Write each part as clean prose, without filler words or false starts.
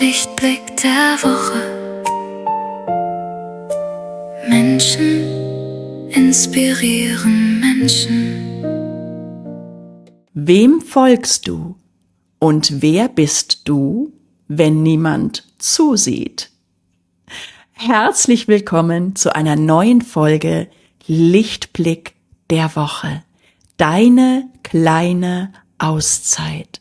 Lichtblick der Woche. Menschen inspirieren Menschen. Wem folgst du und wer bist du, wenn niemand zusieht? Herzlich willkommen zu einer neuen Folge Lichtblick der Woche. Deine kleine Auszeit.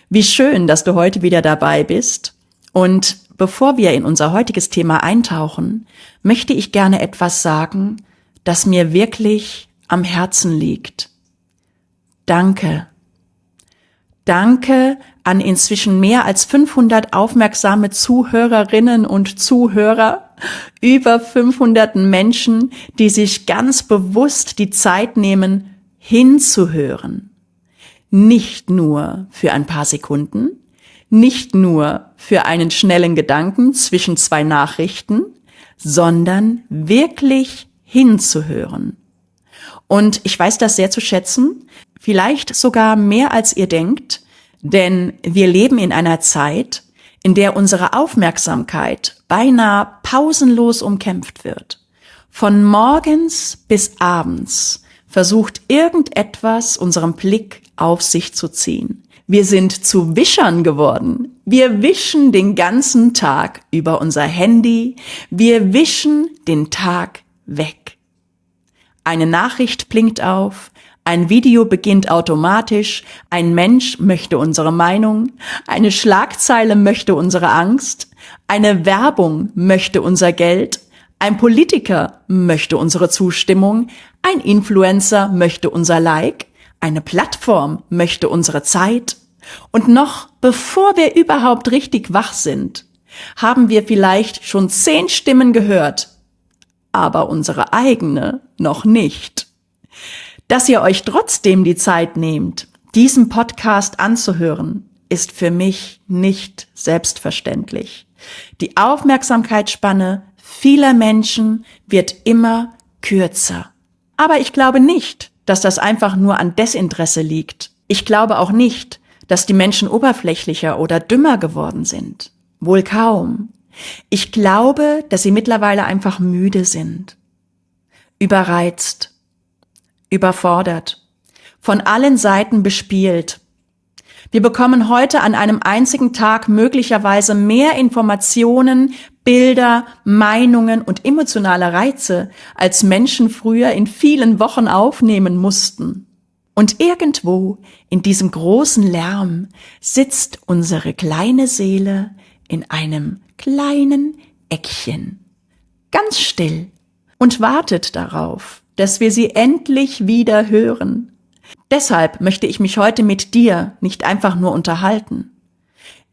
Wie schön, dass du heute wieder dabei bist. Und bevor wir in unser heutiges Thema eintauchen, möchte ich gerne etwas sagen, das mir wirklich am Herzen liegt. Danke. Danke an inzwischen mehr als 500 aufmerksame Zuhörerinnen und Zuhörer, über 500 Menschen, die sich ganz bewusst die Zeit nehmen, hinzuhören. Nicht nur für ein paar Sekunden, nicht nur für einen schnellen Gedanken zwischen zwei Nachrichten, sondern wirklich hinzuhören. Und ich weiß das sehr zu schätzen, vielleicht sogar mehr als ihr denkt, denn wir leben in einer Zeit, in der unsere Aufmerksamkeit beinahe pausenlos umkämpft wird. Von morgens bis abends versucht irgendetwas unseren Blick auf sich zu ziehen. Wir sind zu Wischern geworden. Wir wischen den ganzen Tag über unser Handy. Wir wischen den Tag weg. Eine Nachricht blinkt auf, ein Video beginnt automatisch, ein Mensch möchte unsere Meinung, eine Schlagzeile möchte unsere Angst, eine Werbung möchte unser Geld, ein Politiker möchte unsere Zustimmung, ein Influencer möchte unser Like, eine Plattform möchte unsere Zeit. Und noch bevor wir überhaupt richtig wach sind, haben wir vielleicht schon 10 Stimmen gehört, aber unsere eigene noch nicht. Dass ihr euch trotzdem die Zeit nehmt, diesen Podcast anzuhören, ist für mich nicht selbstverständlich. Die Aufmerksamkeitsspanne vieler Menschen wird immer kürzer. Aber ich glaube nicht, dass das einfach nur an Desinteresse liegt. Ich glaube auch nicht, dass die Menschen oberflächlicher oder dümmer geworden sind. Wohl kaum. Ich glaube, dass sie mittlerweile einfach müde sind. Überreizt. Überfordert. Von allen Seiten bespielt. Wir bekommen heute an einem einzigen Tag möglicherweise mehr Informationen, Bilder, Meinungen und emotionale Reize, als Menschen früher in vielen Wochen aufnehmen mussten. Und irgendwo in diesem großen Lärm sitzt unsere kleine Seele in einem kleinen Eckchen, ganz still und wartet darauf, dass wir sie endlich wieder hören. Deshalb möchte ich mich heute mit dir nicht einfach nur unterhalten.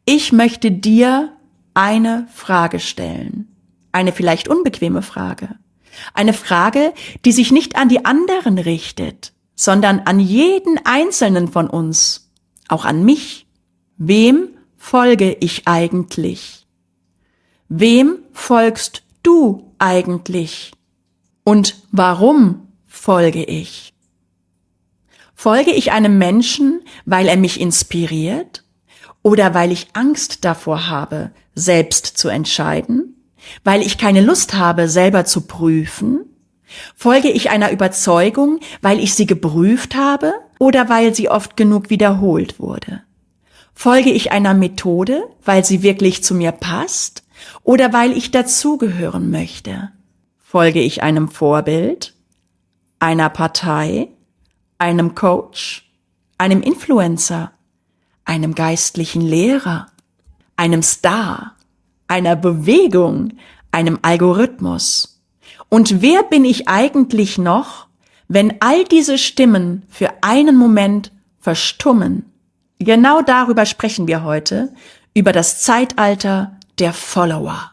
Ich möchte dir eine Frage stellen. Eine vielleicht unbequeme Frage. Eine Frage, die sich nicht an die anderen richtet, sondern an jeden Einzelnen von uns. Auch an mich. Wem folge ich eigentlich? Wem folgst du eigentlich? Und warum folge ich? Folge ich einem Menschen, weil er mich inspiriert oder weil ich Angst davor habe, selbst zu entscheiden, weil ich keine Lust habe, selber zu prüfen? Folge ich einer Überzeugung, weil ich sie geprüft habe oder weil sie oft genug wiederholt wurde? Folge ich einer Methode, weil sie wirklich zu mir passt oder weil ich dazugehören möchte? Folge ich einem Vorbild, einer Partei, einem Coach, einem Influencer, einem geistlichen Lehrer, einem Star, einer Bewegung, einem Algorithmus? Und wer bin ich eigentlich noch, wenn all diese Stimmen für einen Moment verstummen? Genau darüber sprechen wir heute, über das Zeitalter der Follower,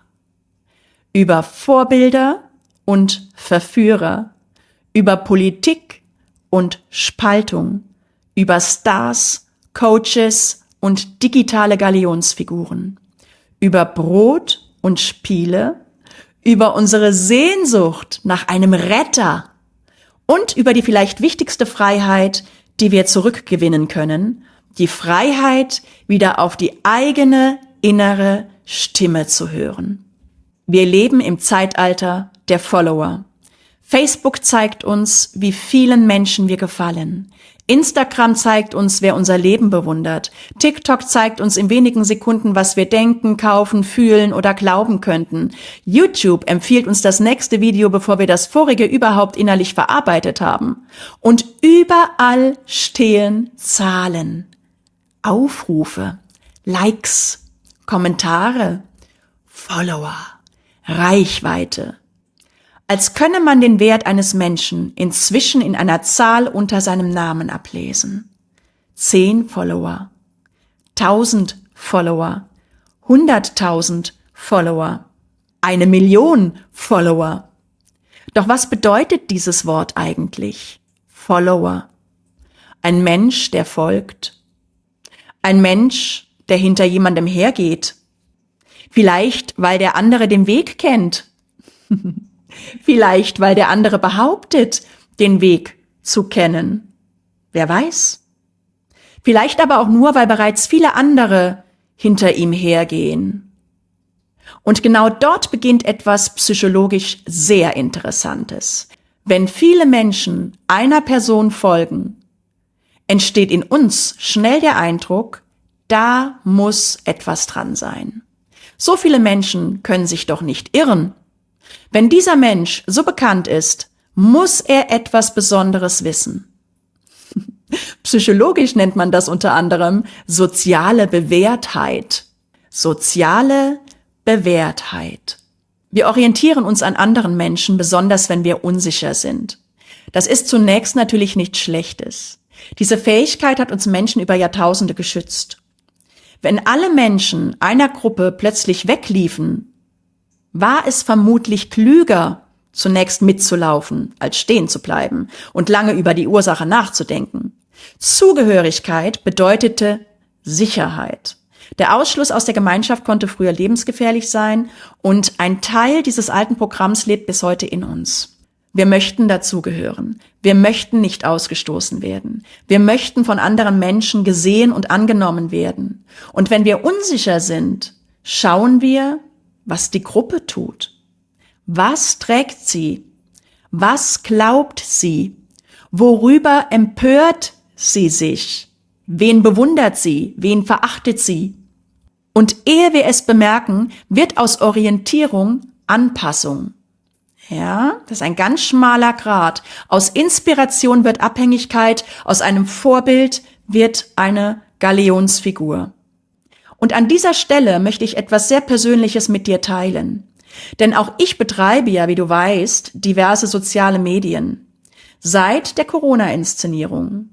über Vorbilder und Verführer, über Politik und Spaltung, über Stars, Coaches und digitale Galionsfiguren, über Brot und Spiele, über unsere Sehnsucht nach einem Retter und über die vielleicht wichtigste Freiheit, die wir zurückgewinnen können, die Freiheit, wieder auf die eigene innere Stimme zu hören. Wir leben im Zeitalter der Follower. Facebook zeigt uns, wie vielen Menschen wir gefallen. Instagram zeigt uns, wer unser Leben bewundert. TikTok zeigt uns in wenigen Sekunden, was wir denken, kaufen, fühlen oder glauben könnten. YouTube empfiehlt uns das nächste Video, bevor wir das vorige überhaupt innerlich verarbeitet haben. Und überall stehen Zahlen, Aufrufe, Likes, Kommentare, Follower, Reichweite. Als könne man den Wert eines Menschen inzwischen in einer Zahl unter seinem Namen ablesen. 10 Follower, 1000 Follower, 100.000 Follower, 1 Million Follower. Doch was bedeutet dieses Wort eigentlich? Follower. Ein Mensch, der folgt. Ein Mensch, der hinter jemandem hergeht. Vielleicht, weil der andere den Weg kennt. Vielleicht, weil der andere behauptet, den Weg zu kennen. Wer weiß? Vielleicht aber auch nur, weil bereits viele andere hinter ihm hergehen. Und genau dort beginnt etwas psychologisch sehr Interessantes. Wenn viele Menschen einer Person folgen, entsteht in uns schnell der Eindruck, da muss etwas dran sein. So viele Menschen können sich doch nicht irren. Wenn dieser Mensch so bekannt ist, muss er etwas Besonderes wissen. Psychologisch nennt man das unter anderem soziale Bewährtheit. Soziale Bewährtheit. Wir orientieren uns an anderen Menschen, besonders wenn wir unsicher sind. Das ist zunächst natürlich nichts Schlechtes. Diese Fähigkeit hat uns Menschen über Jahrtausende geschützt. Wenn alle Menschen einer Gruppe plötzlich wegliefen, war es vermutlich klüger, zunächst mitzulaufen, als stehen zu bleiben und lange über die Ursache nachzudenken. Zugehörigkeit bedeutete Sicherheit. Der Ausschluss aus der Gemeinschaft konnte früher lebensgefährlich sein und ein Teil dieses alten Programms lebt bis heute in uns. Wir möchten dazugehören. Wir möchten nicht ausgestoßen werden. Wir möchten von anderen Menschen gesehen und angenommen werden. Und wenn wir unsicher sind, schauen wir, was die Gruppe tut. Was trägt sie? Was glaubt sie? Worüber empört sie sich? Wen bewundert sie? Wen verachtet sie? Und ehe wir es bemerken, wird aus Orientierung Anpassung. Ja, das ist ein ganz schmaler Grat. Aus Inspiration wird Abhängigkeit, aus einem Vorbild wird eine Galionsfigur. Und an dieser Stelle möchte ich etwas sehr Persönliches mit dir teilen. Denn auch ich betreibe ja, wie du weißt, diverse soziale Medien. Seit der Corona-Inszenierung.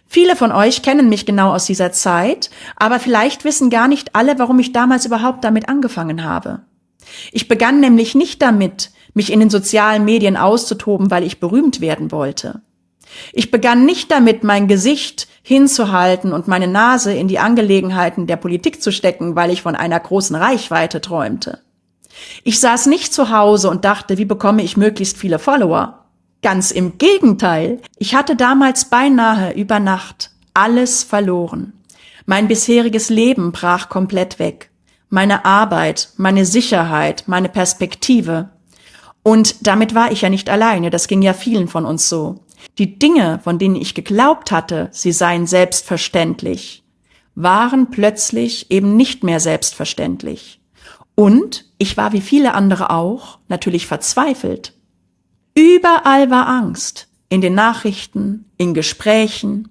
Viele von euch kennen mich genau aus dieser Zeit, aber vielleicht wissen gar nicht alle, warum ich damals überhaupt damit angefangen habe. Ich begann nämlich nicht damit, mich in den sozialen Medien auszutoben, weil ich berühmt werden wollte. Ich begann nicht damit, mein Gesicht hinzuhalten und meine Nase in die Angelegenheiten der Politik zu stecken, weil ich von einer großen Reichweite träumte. Ich saß nicht zu Hause und dachte, wie bekomme ich möglichst viele Follower? Ganz im Gegenteil. Ich hatte damals beinahe über Nacht alles verloren. Mein bisheriges Leben brach komplett weg. Meine Arbeit, meine Sicherheit, meine Perspektive. Und damit war ich ja nicht alleine, das ging ja vielen von uns so. Die Dinge, von denen ich geglaubt hatte, sie seien selbstverständlich, waren plötzlich eben nicht mehr selbstverständlich. Und ich war wie viele andere auch natürlich verzweifelt. Überall war Angst, in den Nachrichten, in Gesprächen,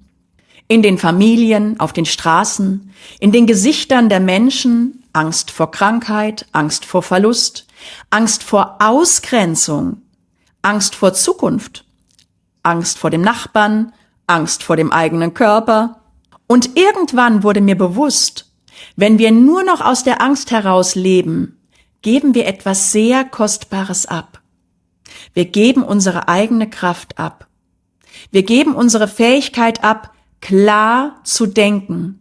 in den Familien, auf den Straßen, in den Gesichtern der Menschen, Angst vor Krankheit, Angst vor Verlust, Angst vor Ausgrenzung, Angst vor Zukunft, Angst vor dem Nachbarn, Angst vor dem eigenen Körper. Und irgendwann wurde mir bewusst, wenn wir nur noch aus der Angst heraus leben, geben wir etwas sehr Kostbares ab. Wir geben unsere eigene Kraft ab. Wir geben unsere Fähigkeit ab, klar zu denken.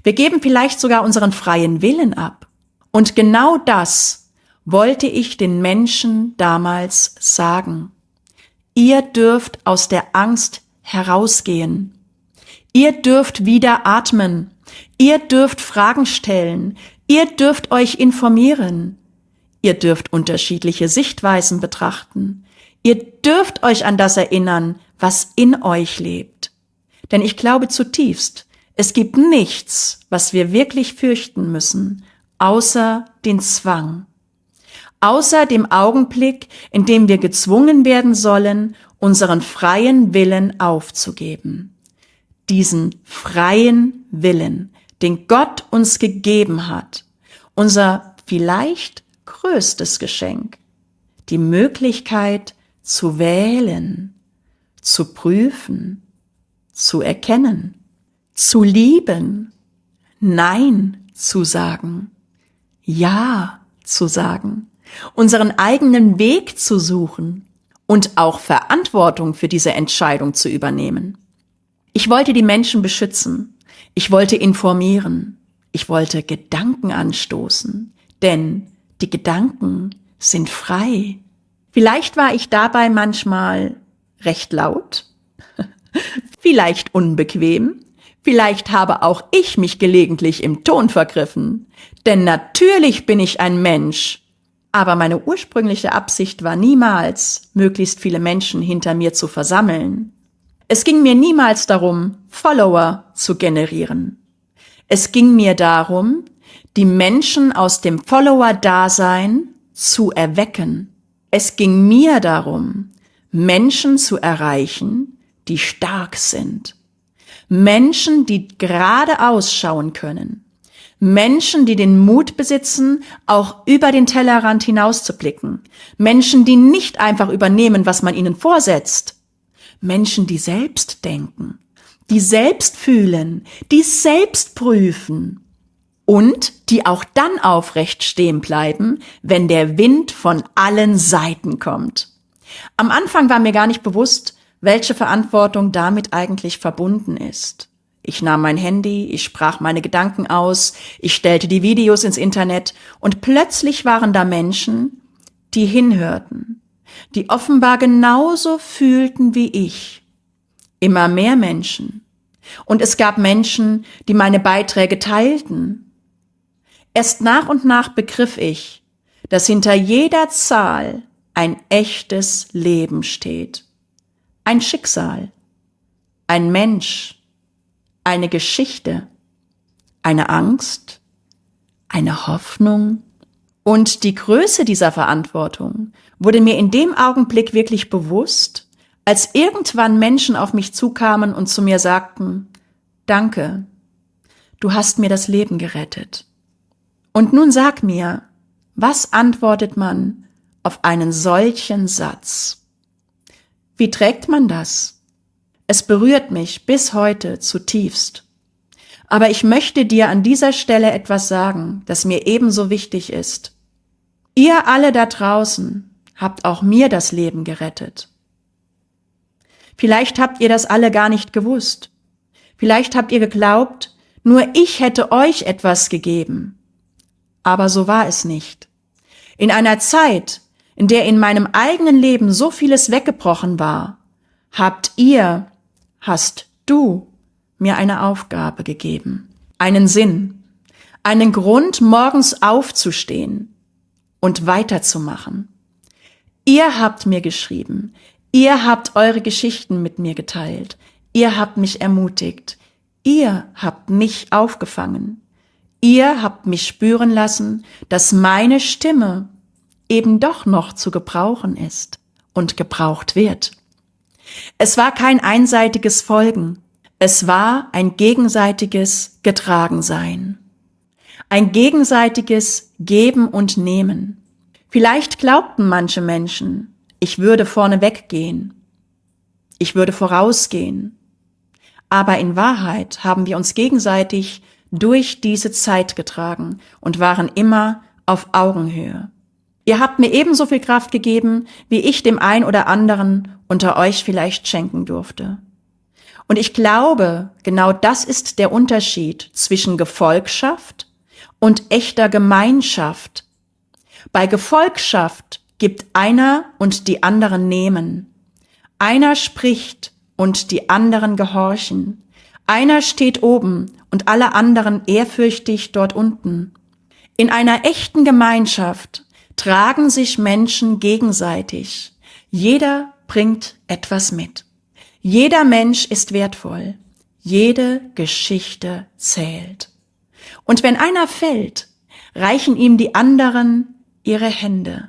Wir geben vielleicht sogar unseren freien Willen ab. Und genau das wollte ich den Menschen damals sagen. Ihr dürft aus der Angst herausgehen. Ihr dürft wieder atmen. Ihr dürft Fragen stellen. Ihr dürft euch informieren. Ihr dürft unterschiedliche Sichtweisen betrachten. Ihr dürft euch an das erinnern, was in euch lebt. Denn ich glaube zutiefst, es gibt nichts, was wir wirklich fürchten müssen, außer den Zwang. Außer dem Augenblick, in dem wir gezwungen werden sollen, unseren freien Willen aufzugeben. Diesen freien Willen, den Gott uns gegeben hat, unser vielleicht größtes Geschenk, die Möglichkeit zu wählen, zu prüfen, zu erkennen, zu lieben, Nein zu sagen, Ja zu sagen, unseren eigenen Weg zu suchen und auch Verantwortung für diese Entscheidung zu übernehmen. Ich wollte die Menschen beschützen, ich wollte informieren, ich wollte Gedanken anstoßen, denn die Gedanken sind frei. Vielleicht war ich dabei manchmal recht laut, vielleicht unbequem, vielleicht habe auch ich mich gelegentlich im Ton vergriffen, denn natürlich bin ich ein Mensch, aber meine ursprüngliche Absicht war niemals, möglichst viele Menschen hinter mir zu versammeln. Es ging mir niemals darum, Follower zu generieren. Es ging mir darum, die Menschen aus dem Follower-Dasein zu erwecken. Es ging mir darum, Menschen zu erreichen, die stark sind. Menschen, die geradeaus schauen können. Menschen, die den Mut besitzen, auch über den Tellerrand hinauszublicken. Menschen, die nicht einfach übernehmen, was man ihnen vorsetzt. Menschen, die selbst denken, die selbst fühlen, die selbst prüfen und die auch dann aufrecht stehen bleiben, wenn der Wind von allen Seiten kommt. Am Anfang war mir gar nicht bewusst, welche Verantwortung damit eigentlich verbunden ist. Ich nahm mein Handy, ich sprach meine Gedanken aus, ich stellte die Videos ins Internet und plötzlich waren da Menschen, die hinhörten, die offenbar genauso fühlten wie ich. Immer mehr Menschen. Und es gab Menschen, die meine Beiträge teilten. Erst nach und nach begriff ich, dass hinter jeder Zahl ein echtes Leben steht. Ein Schicksal, ein Mensch, eine Geschichte, eine Angst, eine Hoffnung. Und die Größe dieser Verantwortung wurde mir in dem Augenblick wirklich bewusst, als irgendwann Menschen auf mich zukamen und zu mir sagten, Danke, du hast mir das Leben gerettet. Und nun sag mir, was antwortet man auf einen solchen Satz? Wie trägt man das? Es berührt mich bis heute zutiefst. Aber ich möchte dir an dieser Stelle etwas sagen, das mir ebenso wichtig ist. Ihr alle da draußen habt auch mir das Leben gerettet. Vielleicht habt ihr das alle gar nicht gewusst. Vielleicht habt ihr geglaubt, nur ich hätte euch etwas gegeben. Aber so war es nicht. In einer Zeit, in der in meinem eigenen Leben so vieles weggebrochen war, hast du mir eine Aufgabe gegeben, einen Sinn, einen Grund, morgens aufzustehen und weiterzumachen. Ihr habt mir geschrieben, ihr habt eure Geschichten mit mir geteilt, ihr habt mich ermutigt, ihr habt mich aufgefangen, ihr habt mich spüren lassen, dass meine Stimme eben doch noch zu gebrauchen ist und gebraucht wird. Es war kein einseitiges Folgen, es war ein gegenseitiges Getragensein. Ein gegenseitiges Geben und Nehmen. Vielleicht glaubten manche Menschen, ich würde vorne weggehen, ich würde vorausgehen. Aber in Wahrheit haben wir uns gegenseitig durch diese Zeit getragen und waren immer auf Augenhöhe. Ihr habt mir ebenso viel Kraft gegeben, wie ich dem ein oder anderen unter euch vielleicht schenken durfte. Und ich glaube, genau das ist der Unterschied zwischen Gefolgschaft und echter Gemeinschaft. Bei Gefolgschaft gibt einer und die anderen nehmen. Einer spricht und die anderen gehorchen. Einer steht oben und alle anderen ehrfürchtig dort unten. In einer echten Gemeinschaft tragen sich Menschen gegenseitig. Jeder bringt etwas mit. Jeder Mensch ist wertvoll. Jede Geschichte zählt. Und wenn einer fällt, reichen ihm die anderen ihre Hände.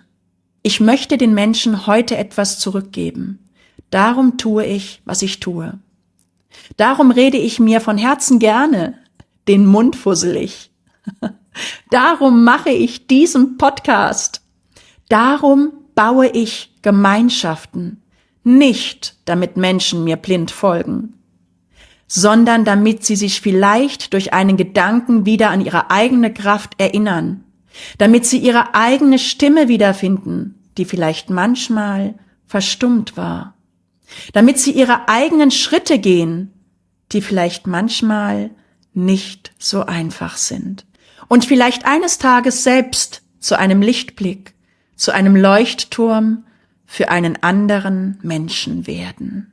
Ich möchte den Menschen heute etwas zurückgeben. Darum tue ich, was ich tue. Darum rede ich mir von Herzen gerne den Mund fusselig. Darum mache ich diesen Podcast. Darum baue ich Gemeinschaften. Nicht, damit Menschen mir blind folgen, sondern damit sie sich vielleicht durch einen Gedanken wieder an ihre eigene Kraft erinnern, damit sie ihre eigene Stimme wiederfinden, die vielleicht manchmal verstummt war, damit sie ihre eigenen Schritte gehen, die vielleicht manchmal nicht so einfach sind und vielleicht eines Tages selbst zu einem Lichtblick, zu einem Leuchtturm für einen anderen Menschen werden.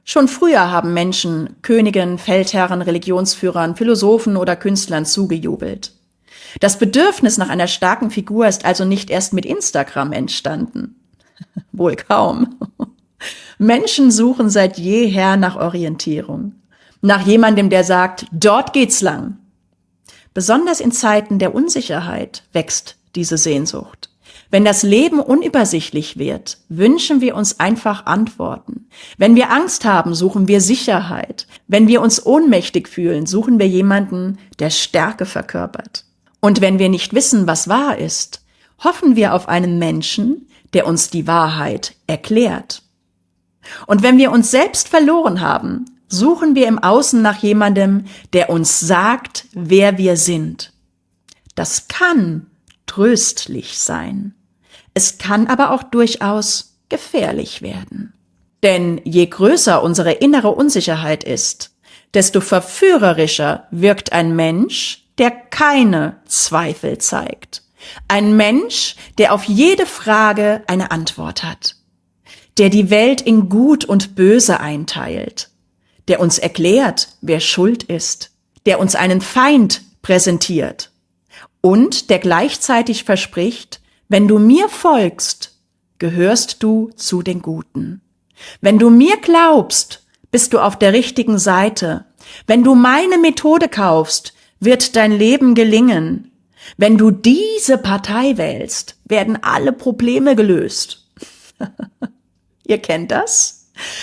Schon früher haben Menschen Königen, Feldherren, Religionsführern, Philosophen oder Künstlern zugejubelt. Das Bedürfnis nach einer starken Figur ist also nicht erst mit Instagram entstanden. Wohl kaum. Menschen suchen seit jeher nach Orientierung. Nach jemandem, der sagt, dort geht's lang. Besonders in Zeiten der Unsicherheit wächst diese Sehnsucht. Wenn das Leben unübersichtlich wird, wünschen wir uns einfach Antworten. Wenn wir Angst haben, suchen wir Sicherheit. Wenn wir uns ohnmächtig fühlen, suchen wir jemanden, der Stärke verkörpert. Und wenn wir nicht wissen, was wahr ist, hoffen wir auf einen Menschen, der uns die Wahrheit erklärt. Und wenn wir uns selbst verloren haben, suchen wir im Außen nach jemandem, der uns sagt, wer wir sind. Das kann tröstlich sein. Es kann aber auch durchaus gefährlich werden. Denn je größer unsere innere Unsicherheit ist, desto verführerischer wirkt ein Mensch, der keine Zweifel zeigt. Ein Mensch, der auf jede Frage eine Antwort hat. Der die Welt in Gut und Böse einteilt. Der uns erklärt, wer schuld ist. Der uns einen Feind präsentiert. Und der gleichzeitig verspricht, wenn du mir folgst, gehörst du zu den Guten. Wenn du mir glaubst, bist du auf der richtigen Seite. Wenn du meine Methode kaufst, wird dein Leben gelingen. Wenn du diese Partei wählst, werden alle Probleme gelöst. Ihr kennt das?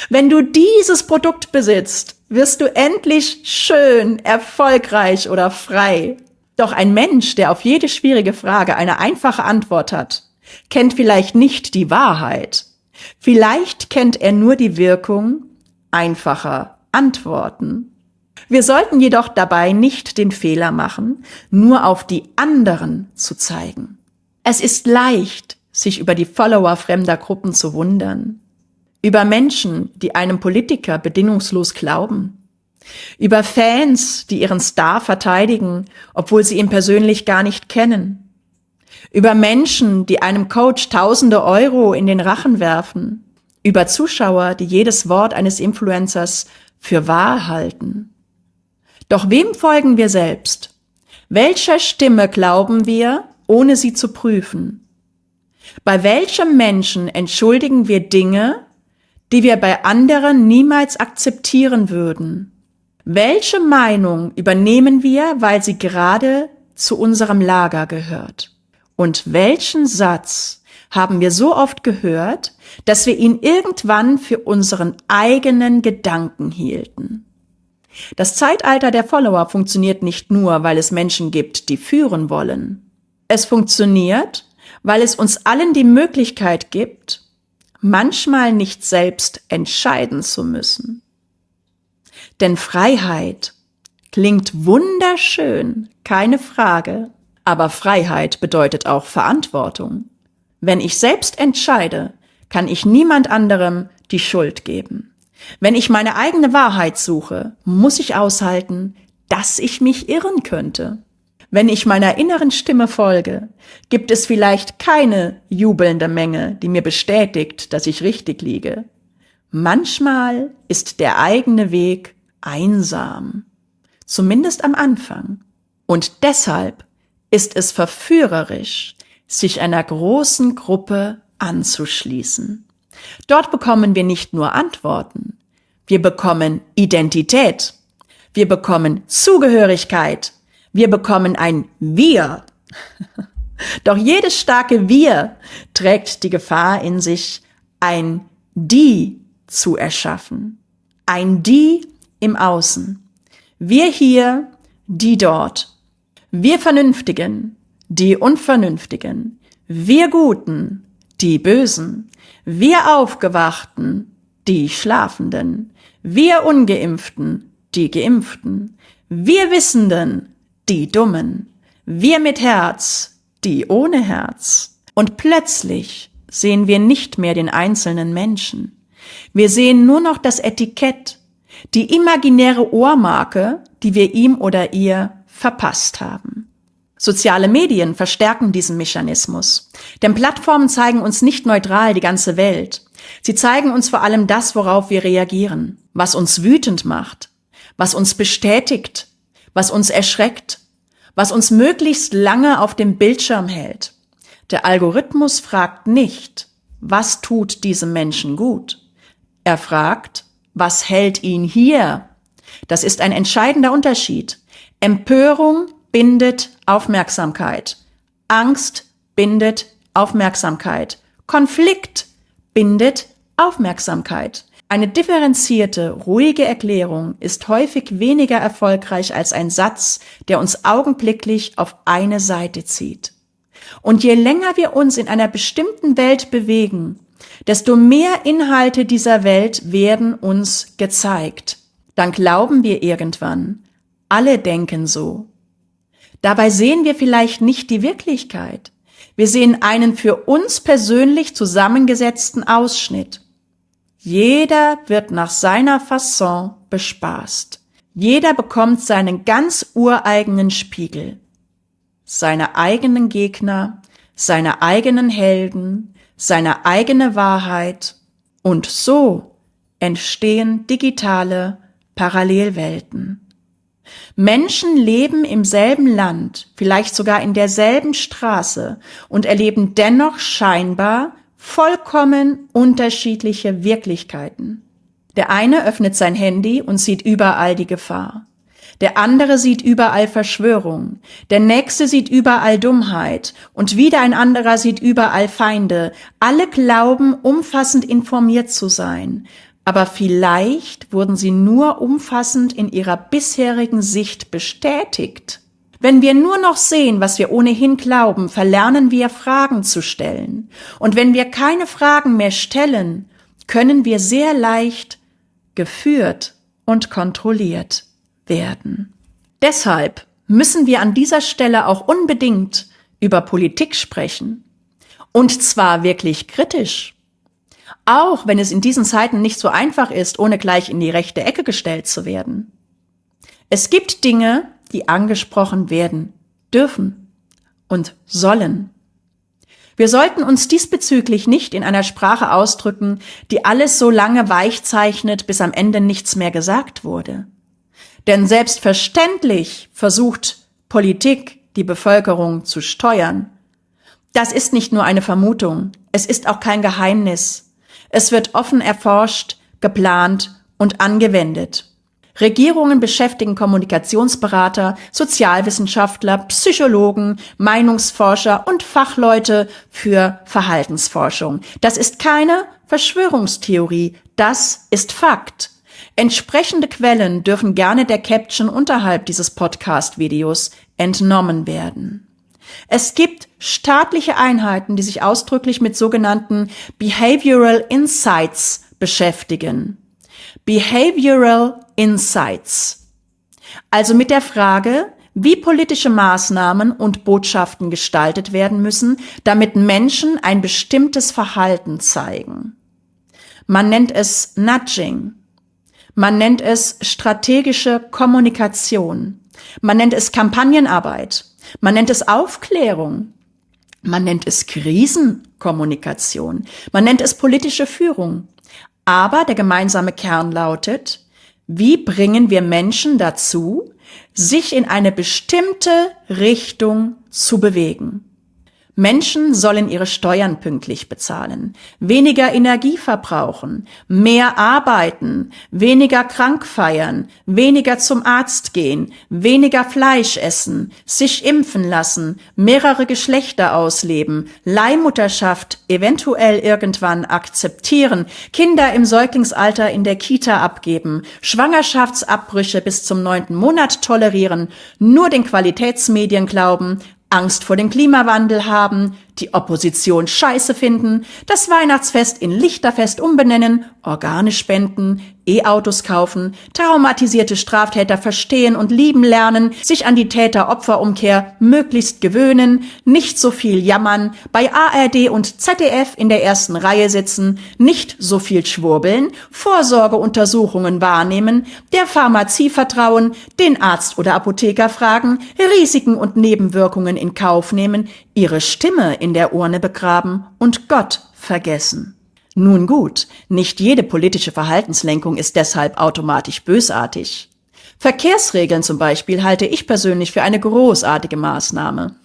Wenn du dieses Produkt besitzt, wirst du endlich schön, erfolgreich oder frei. Doch ein Mensch, der auf jede schwierige Frage eine einfache Antwort hat, kennt vielleicht nicht die Wahrheit. Vielleicht kennt er nur die Wirkung einfacher Antworten. Wir sollten jedoch dabei nicht den Fehler machen, nur auf die anderen zu zeigen. Es ist leicht, sich über die Follower fremder Gruppen zu wundern. Über Menschen, die einem Politiker bedingungslos glauben. Über Fans, die ihren Star verteidigen, obwohl sie ihn persönlich gar nicht kennen. Über Menschen, die einem Coach tausende Euro in den Rachen werfen. Über Zuschauer, die jedes Wort eines Influencers für wahr halten. Doch wem folgen wir selbst? Welcher Stimme glauben wir, ohne sie zu prüfen? Bei welchem Menschen entschuldigen wir Dinge, die wir bei anderen niemals akzeptieren würden? Welche Meinung übernehmen wir, weil sie gerade zu unserem Lager gehört? Und welchen Satz haben wir so oft gehört, dass wir ihn irgendwann für unseren eigenen Gedanken hielten? Das Zeitalter der Follower funktioniert nicht nur, weil es Menschen gibt, die führen wollen. Es funktioniert, weil es uns allen die Möglichkeit gibt, manchmal nicht selbst entscheiden zu müssen. Denn Freiheit klingt wunderschön, keine Frage, aber Freiheit bedeutet auch Verantwortung. Wenn ich selbst entscheide, kann ich niemand anderem die Schuld geben. Wenn ich meine eigene Wahrheit suche, muss ich aushalten, dass ich mich irren könnte. Wenn ich meiner inneren Stimme folge, gibt es vielleicht keine jubelnde Menge, die mir bestätigt, dass ich richtig liege. Manchmal ist der eigene Weg einsam, zumindest am Anfang. Und deshalb ist es verführerisch, sich einer großen Gruppe anzuschließen. Dort bekommen wir nicht nur Antworten, wir bekommen Identität, wir bekommen Zugehörigkeit, wir bekommen ein Wir. Doch jedes starke Wir trägt die Gefahr in sich, ein Die zu erschaffen. Ein Die im Außen. Wir hier, die dort. Wir Vernünftigen, die Unvernünftigen. Wir Guten, die Bösen. Wir Aufgewachten, die Schlafenden. Wir Ungeimpften, die Geimpften. Wir Wissenden, die Dummen. Wir mit Herz, die ohne Herz. Und plötzlich sehen wir nicht mehr den einzelnen Menschen. Wir sehen nur noch das Etikett, die imaginäre Ohrmarke, die wir ihm oder ihr verpasst haben. Soziale Medien verstärken diesen Mechanismus, denn Plattformen zeigen uns nicht neutral die ganze Welt. Sie zeigen uns vor allem das, worauf wir reagieren, was uns wütend macht, was uns bestätigt, was uns erschreckt, was uns möglichst lange auf dem Bildschirm hält. Der Algorithmus fragt nicht, was tut diesem Menschen gut. Er fragt, was hält ihn hier? Das ist ein entscheidender Unterschied. Empörung bindet Aufmerksamkeit. Angst bindet Aufmerksamkeit. Konflikt bindet Aufmerksamkeit. Eine differenzierte, ruhige Erklärung ist häufig weniger erfolgreich als ein Satz, der uns augenblicklich auf eine Seite zieht. Und je länger wir uns in einer bestimmten Welt bewegen, desto mehr Inhalte dieser Welt werden uns gezeigt. Dann glauben wir irgendwann, alle denken so. Dabei sehen wir vielleicht nicht die Wirklichkeit. Wir sehen einen für uns persönlich zusammengesetzten Ausschnitt. Jeder wird nach seiner Fasson bespaßt. Jeder bekommt seinen ganz ureigenen Spiegel. Seine eigenen Gegner, seine eigenen Helden, seine eigene Wahrheit. Und so entstehen digitale Parallelwelten. Menschen leben im selben Land, vielleicht sogar in derselben Straße und erleben dennoch scheinbar vollkommen unterschiedliche Wirklichkeiten. Der eine öffnet sein Handy und sieht überall die Gefahr. Der andere sieht überall Verschwörung. Der nächste sieht überall Dummheit. Und wieder ein anderer sieht überall Feinde. Alle glauben, umfassend informiert zu sein. Aber vielleicht wurden sie nur umfassend in ihrer bisherigen Sicht bestätigt. Wenn wir nur noch sehen, was wir ohnehin glauben, verlernen wir, Fragen zu stellen. Und wenn wir keine Fragen mehr stellen, können wir sehr leicht geführt und kontrolliert werden. Deshalb müssen wir an dieser Stelle auch unbedingt über Politik sprechen. Und zwar wirklich kritisch. Auch wenn es in diesen Zeiten nicht so einfach ist, ohne gleich in die rechte Ecke gestellt zu werden. Es gibt Dinge, die angesprochen werden dürfen und sollen. Wir sollten uns diesbezüglich nicht in einer Sprache ausdrücken, die alles so lange weich zeichnet, bis am Ende nichts mehr gesagt wurde. Denn selbstverständlich versucht Politik, die Bevölkerung zu steuern. Das ist nicht nur eine Vermutung, es ist auch kein Geheimnis. Es wird offen erforscht, geplant und angewendet. Regierungen beschäftigen Kommunikationsberater, Sozialwissenschaftler, Psychologen, Meinungsforscher und Fachleute für Verhaltensforschung. Das ist keine Verschwörungstheorie, das ist Fakt. Entsprechende Quellen dürfen gerne der Caption unterhalb dieses Podcast-Videos entnommen werden. Es gibt staatliche Einheiten, die sich ausdrücklich mit sogenannten Behavioral Insights beschäftigen. Behavioral Insights. Also mit der Frage, wie politische Maßnahmen und Botschaften gestaltet werden müssen, damit Menschen ein bestimmtes Verhalten zeigen. Man nennt es Nudging. Man nennt es strategische Kommunikation. Man nennt es Kampagnenarbeit. Man nennt es Aufklärung. Man nennt es Krisenkommunikation. Man nennt es politische Führung. Aber der gemeinsame Kern lautet, wie bringen wir Menschen dazu, sich in eine bestimmte Richtung zu bewegen. Menschen sollen ihre Steuern pünktlich bezahlen, weniger Energie verbrauchen, mehr arbeiten, weniger krank feiern, weniger zum Arzt gehen, weniger Fleisch essen, sich impfen lassen, mehrere Geschlechter ausleben, Leihmutterschaft eventuell irgendwann akzeptieren, Kinder im Säuglingsalter in der Kita abgeben, Schwangerschaftsabbrüche bis zum 9. Monat tolerieren, nur den Qualitätsmedien glauben, Angst vor dem Klimawandel haben, die Opposition scheiße finden, das Weihnachtsfest in Lichterfest umbenennen, Organe spenden, E-Autos kaufen, traumatisierte Straftäter verstehen und lieben lernen, sich an die Täter-Opfer-Umkehr möglichst gewöhnen, nicht so viel jammern, bei ARD und ZDF in der ersten Reihe sitzen, nicht so viel schwurbeln, Vorsorgeuntersuchungen wahrnehmen, der Pharmazie vertrauen, den Arzt oder Apotheker fragen, Risiken und Nebenwirkungen in Kauf nehmen, ihre Stimme in der Urne begraben und Gott vergessen. Nun gut, nicht jede politische Verhaltenslenkung ist deshalb automatisch bösartig. Verkehrsregeln zum Beispiel halte ich persönlich für eine großartige Maßnahme.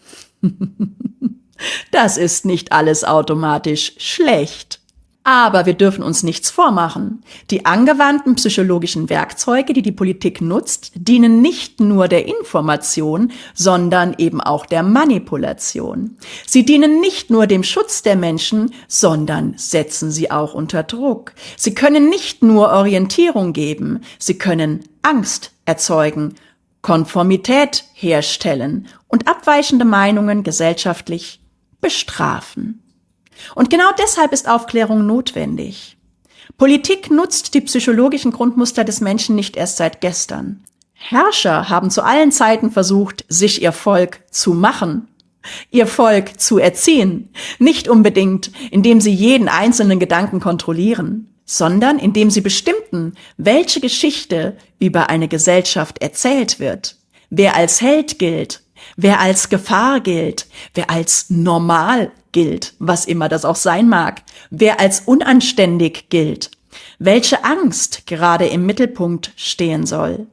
Das ist nicht alles automatisch schlecht. Aber wir dürfen uns nichts vormachen. Die angewandten psychologischen Werkzeuge, die die Politik nutzt, dienen nicht nur der Information, sondern eben auch der Manipulation. Sie dienen nicht nur dem Schutz der Menschen, sondern setzen sie auch unter Druck. Sie können nicht nur Orientierung geben, sie können Angst erzeugen, Konformität herstellen und abweichende Meinungen gesellschaftlich bestrafen. Und genau deshalb ist Aufklärung notwendig. Politik nutzt die psychologischen Grundmuster des Menschen nicht erst seit gestern. Herrscher haben zu allen Zeiten versucht, sich ihr Volk zu machen, ihr Volk zu erziehen. Nicht unbedingt, indem sie jeden einzelnen Gedanken kontrollieren, sondern indem sie bestimmten, welche Geschichte über eine Gesellschaft erzählt wird, wer als Held gilt, wer als Gefahr gilt, wer als normal gilt, was immer das auch sein mag, wer als unanständig gilt, welche Angst gerade im Mittelpunkt stehen soll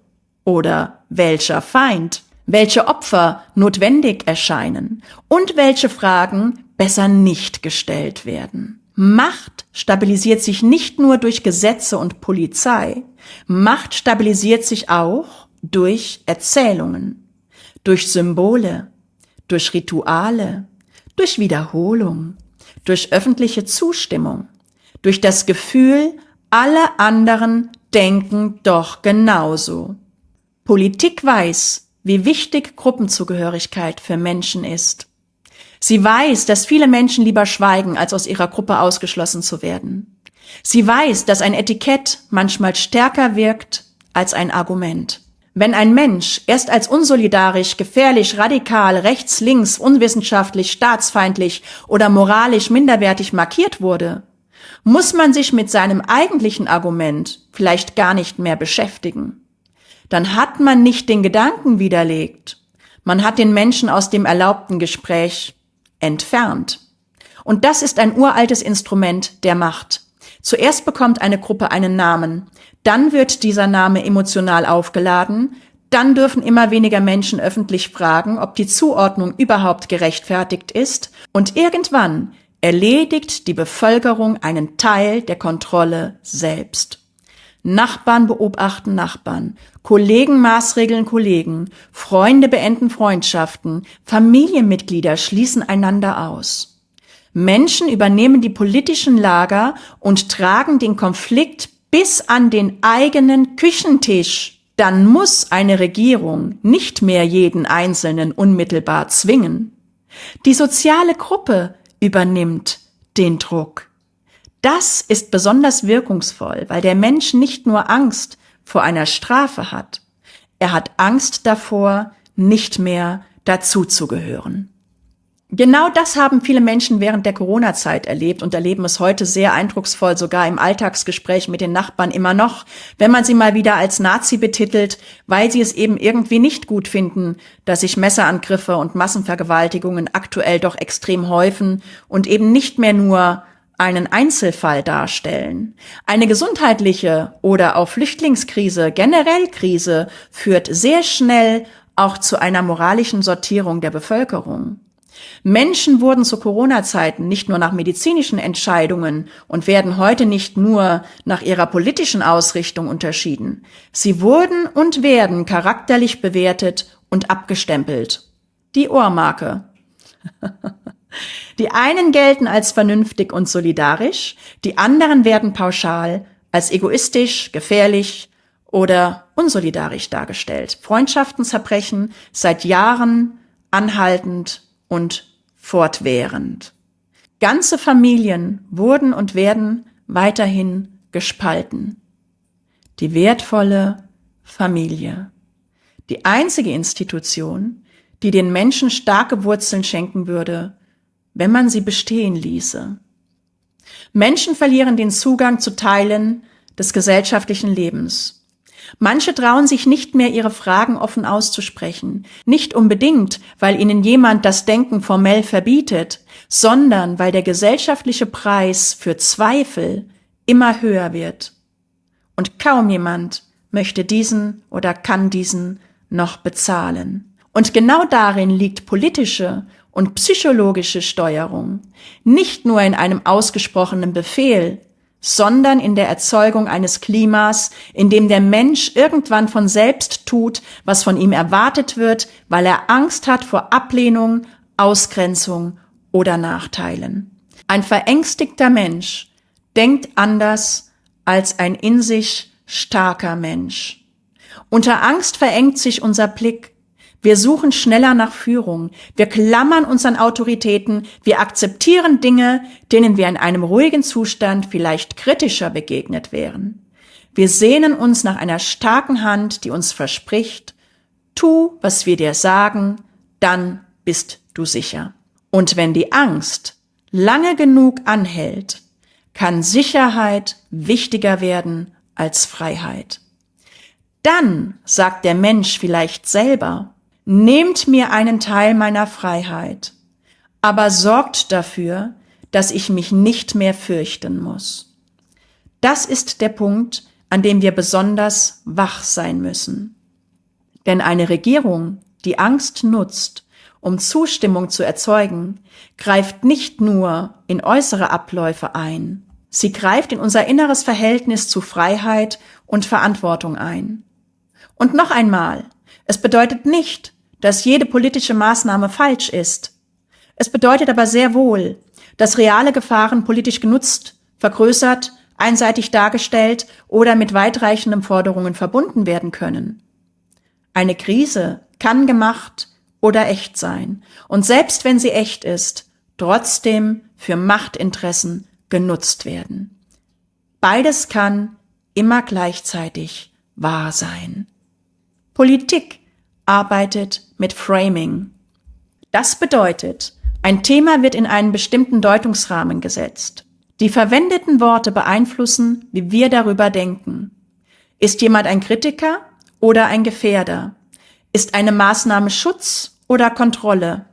oder welcher Feind, welche Opfer notwendig erscheinen und welche Fragen besser nicht gestellt werden. Macht stabilisiert sich nicht nur durch Gesetze und Polizei, Macht stabilisiert sich auch durch Erzählungen, durch Symbole, durch Rituale, durch Wiederholung, durch öffentliche Zustimmung, durch das Gefühl, alle anderen denken doch genauso. Politik weiß, wie wichtig Gruppenzugehörigkeit für Menschen ist. Sie weiß, dass viele Menschen lieber schweigen, als aus ihrer Gruppe ausgeschlossen zu werden. Sie weiß, dass ein Etikett manchmal stärker wirkt als ein Argument. Wenn ein Mensch erst als unsolidarisch, gefährlich, radikal, rechts, links, unwissenschaftlich, staatsfeindlich oder moralisch minderwertig markiert wurde, muss man sich mit seinem eigentlichen Argument vielleicht gar nicht mehr beschäftigen. Dann hat man nicht den Gedanken widerlegt, man hat den Menschen aus dem erlaubten Gespräch entfernt. Und das ist ein uraltes Instrument der Macht. Zuerst bekommt eine Gruppe einen Namen, dann wird dieser Name emotional aufgeladen, dann dürfen immer weniger Menschen öffentlich fragen, ob die Zuordnung überhaupt gerechtfertigt ist, und irgendwann erledigt die Bevölkerung einen Teil der Kontrolle selbst. Nachbarn beobachten Nachbarn, Kollegen maßregeln Kollegen, Freunde beenden Freundschaften, Familienmitglieder schließen einander aus. Menschen übernehmen die politischen Lager und tragen den Konflikt bis an den eigenen Küchentisch. Dann muss eine Regierung nicht mehr jeden Einzelnen unmittelbar zwingen. Die soziale Gruppe übernimmt den Druck. Das ist besonders wirkungsvoll, weil der Mensch nicht nur Angst vor einer Strafe hat. Er hat Angst davor, nicht mehr dazuzugehören. Genau das haben viele Menschen während der Corona-Zeit erlebt und erleben es heute sehr eindrucksvoll, sogar im Alltagsgespräch mit den Nachbarn immer noch, wenn man sie mal wieder als Nazi betitelt, weil sie es eben irgendwie nicht gut finden, dass sich Messerangriffe und Massenvergewaltigungen aktuell doch extrem häufen und eben nicht mehr nur einen Einzelfall darstellen. Eine gesundheitliche oder auch Flüchtlingskrise, generell Krise, führt sehr schnell auch zu einer moralischen Sortierung der Bevölkerung. Menschen wurden zu Corona-Zeiten nicht nur nach medizinischen Entscheidungen und werden heute nicht nur nach ihrer politischen Ausrichtung unterschieden. Sie wurden und werden charakterlich bewertet und abgestempelt. Die Ohrmarke. Die einen gelten als vernünftig und solidarisch, die anderen werden pauschal als egoistisch, gefährlich oder unsolidarisch dargestellt. Freundschaften zerbrechen seit Jahren anhaltend und fortwährend. Ganze Familien wurden und werden weiterhin gespalten. Die wertvolle Familie. Die einzige Institution, die den Menschen starke Wurzeln schenken würde, wenn man sie bestehen ließe. Menschen verlieren den Zugang zu Teilen des gesellschaftlichen Lebens. Manche trauen sich nicht mehr, ihre Fragen offen auszusprechen. Nicht unbedingt, weil ihnen jemand das Denken formell verbietet, sondern weil der gesellschaftliche Preis für Zweifel immer höher wird. Und kaum jemand möchte diesen oder kann diesen noch bezahlen. Und genau darin liegt politische und psychologische Steuerung. Nicht nur in einem ausgesprochenen Befehl, sondern in der Erzeugung eines Klimas, in dem der Mensch irgendwann von selbst tut, was von ihm erwartet wird, weil er Angst hat vor Ablehnung, Ausgrenzung oder Nachteilen. Ein verängstigter Mensch denkt anders als ein in sich starker Mensch. Unter Angst verengt sich unser Blick. Wir suchen schneller nach Führung. Wir klammern uns an Autoritäten. Wir akzeptieren Dinge, denen wir in einem ruhigen Zustand vielleicht kritischer begegnet wären. Wir sehnen uns nach einer starken Hand, die uns verspricht, tu, was wir dir sagen, dann bist du sicher. Und wenn die Angst lange genug anhält, kann Sicherheit wichtiger werden als Freiheit. Dann sagt der Mensch vielleicht selber, nehmt mir einen Teil meiner Freiheit, aber sorgt dafür, dass ich mich nicht mehr fürchten muss. Das ist der Punkt, an dem wir besonders wach sein müssen. Denn eine Regierung, die Angst nutzt, um Zustimmung zu erzeugen, greift nicht nur in äußere Abläufe ein. Sie greift in unser inneres Verhältnis zu Freiheit und Verantwortung ein. Und noch einmal, es bedeutet nicht, dass jede politische Maßnahme falsch ist. Es bedeutet aber sehr wohl, dass reale Gefahren politisch genutzt, vergrößert, einseitig dargestellt oder mit weitreichenden Forderungen verbunden werden können. Eine Krise kann gemacht oder echt sein und selbst wenn sie echt ist, trotzdem für Machtinteressen genutzt werden. Beides kann immer gleichzeitig wahr sein. Politik arbeitet mit Framing. Das bedeutet, ein Thema wird in einen bestimmten Deutungsrahmen gesetzt. Die verwendeten Worte beeinflussen, wie wir darüber denken. Ist jemand ein Kritiker oder ein Gefährder? Ist eine Maßnahme Schutz oder Kontrolle?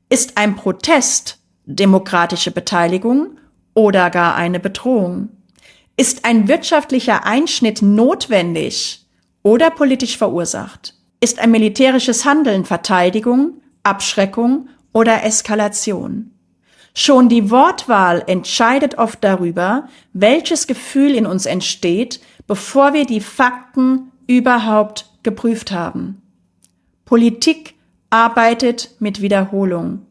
Ist ein Protest demokratische Beteiligung oder gar eine Bedrohung? Ist ein wirtschaftlicher Einschnitt notwendig oder politisch verursacht? Ist ein militärisches Handeln Verteidigung, Abschreckung oder Eskalation? Schon die Wortwahl entscheidet oft darüber, welches Gefühl in uns entsteht, bevor wir die Fakten überhaupt geprüft haben. Politik arbeitet mit Wiederholung.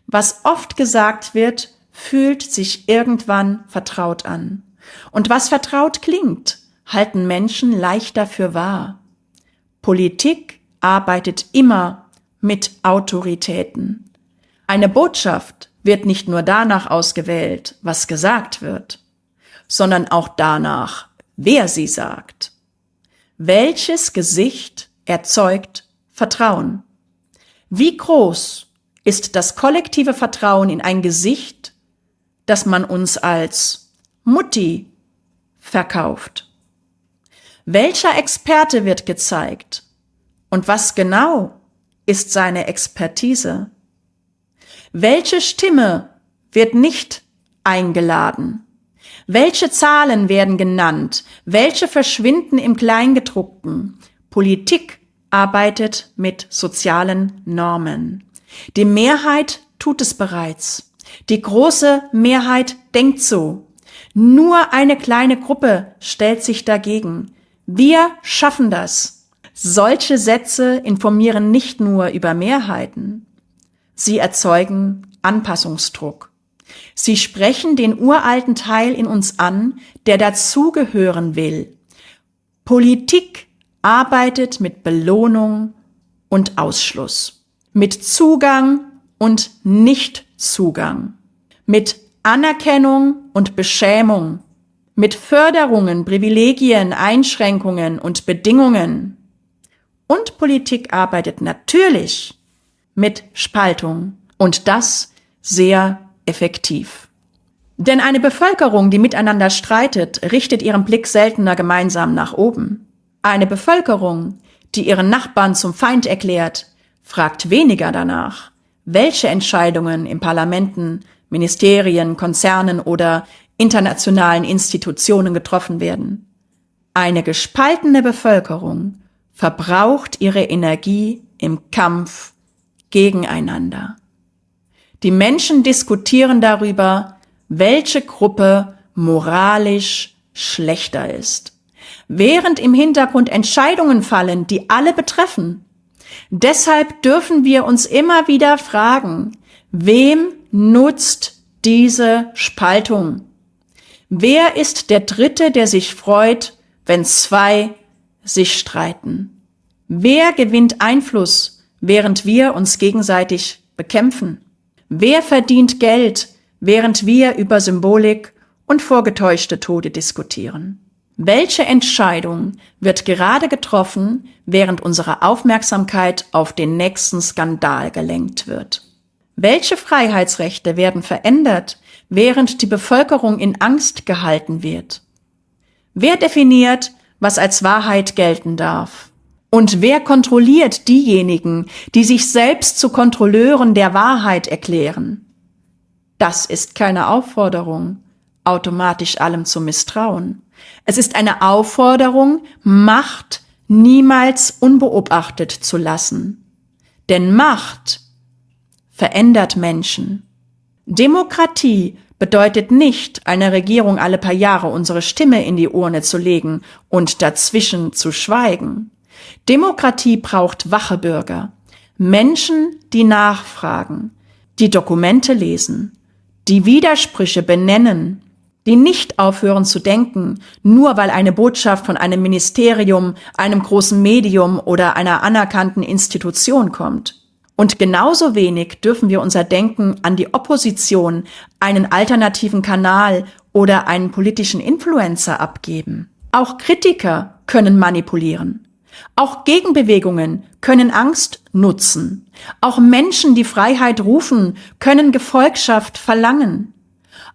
Was oft gesagt wird, fühlt sich irgendwann vertraut an. Und was vertraut klingt, halten Menschen leichter für wahr. Politik arbeitet immer mit Autoritäten. Eine Botschaft wird nicht nur danach ausgewählt, was gesagt wird, sondern auch danach, wer sie sagt. Welches Gesicht erzeugt Vertrauen? Wie groß ist das kollektive Vertrauen in ein Gesicht, das man uns als Mutti verkauft? Welcher Experte wird gezeigt? Und was genau ist seine Expertise? Welche Stimme wird nicht eingeladen? Welche Zahlen werden genannt? Welche verschwinden im Kleingedruckten? Politik arbeitet mit sozialen Normen. Die Mehrheit tut es bereits. Die große Mehrheit denkt so. Nur eine kleine Gruppe stellt sich dagegen. Wir schaffen das. Solche Sätze informieren nicht nur über Mehrheiten. Sie erzeugen Anpassungsdruck. Sie sprechen den uralten Teil in uns an, der dazugehören will. Politik arbeitet mit Belohnung und Ausschluss, mit Zugang und Nichtzugang, mit Anerkennung und Beschämung, mit Förderungen, Privilegien, Einschränkungen und Bedingungen. Und Politik arbeitet natürlich mit Spaltung und das sehr effektiv. Denn eine Bevölkerung, die miteinander streitet, richtet ihren Blick seltener gemeinsam nach oben. Eine Bevölkerung, die ihren Nachbarn zum Feind erklärt, fragt weniger danach, welche Entscheidungen in Parlamenten, Ministerien, Konzernen oder internationalen Institutionen getroffen werden. Eine gespaltene Bevölkerung verbraucht ihre Energie im Kampf gegeneinander. Die Menschen diskutieren darüber, welche Gruppe moralisch schlechter ist, während im Hintergrund Entscheidungen fallen, die alle betreffen. Deshalb dürfen wir uns immer wieder fragen, wem nutzt diese Spaltung? Wer ist der Dritte, der sich freut, wenn zwei sich streiten? Wer gewinnt Einfluss, während wir uns gegenseitig bekämpfen? Wer verdient Geld, während wir über Symbolik und vorgetäuschte Tode diskutieren? Welche Entscheidung wird gerade getroffen, während unsere Aufmerksamkeit auf den nächsten Skandal gelenkt wird? Welche Freiheitsrechte werden verändert, während die Bevölkerung in Angst gehalten wird? Wer definiert, was als Wahrheit gelten darf? Und wer kontrolliert diejenigen, die sich selbst zu Kontrolleuren der Wahrheit erklären? Das ist keine Aufforderung, automatisch allem zu misstrauen. Es ist eine Aufforderung, Macht niemals unbeobachtet zu lassen. Denn Macht verändert Menschen. Demokratie bedeutet nicht, einer Regierung alle paar Jahre unsere Stimme in die Urne zu legen und dazwischen zu schweigen. Demokratie braucht wache Bürger, Menschen, die nachfragen, die Dokumente lesen, die Widersprüche benennen, die nicht aufhören zu denken, nur weil eine Botschaft von einem Ministerium, einem großen Medium oder einer anerkannten Institution kommt. Und genauso wenig dürfen wir unser Denken an die Opposition, einen alternativen Kanal oder einen politischen Influencer abgeben. Auch Kritiker können manipulieren. Auch Gegenbewegungen können Angst nutzen. Auch Menschen, die Freiheit rufen, können Gefolgschaft verlangen.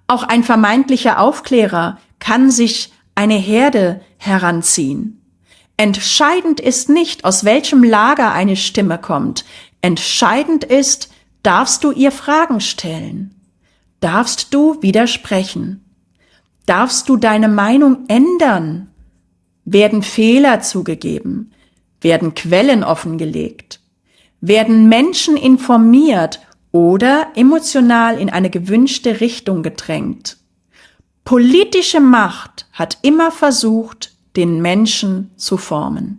Auch ein vermeintlicher Aufklärer kann sich eine Herde heranziehen. Entscheidend ist nicht, aus welchem Lager eine Stimme kommt. Entscheidend ist, darfst du ihr Fragen stellen? Darfst du widersprechen? Darfst du deine Meinung ändern? Werden Fehler zugegeben? Werden Quellen offengelegt? Werden Menschen informiert oder emotional in eine gewünschte Richtung gedrängt? Politische Macht hat immer versucht, den Menschen zu formen.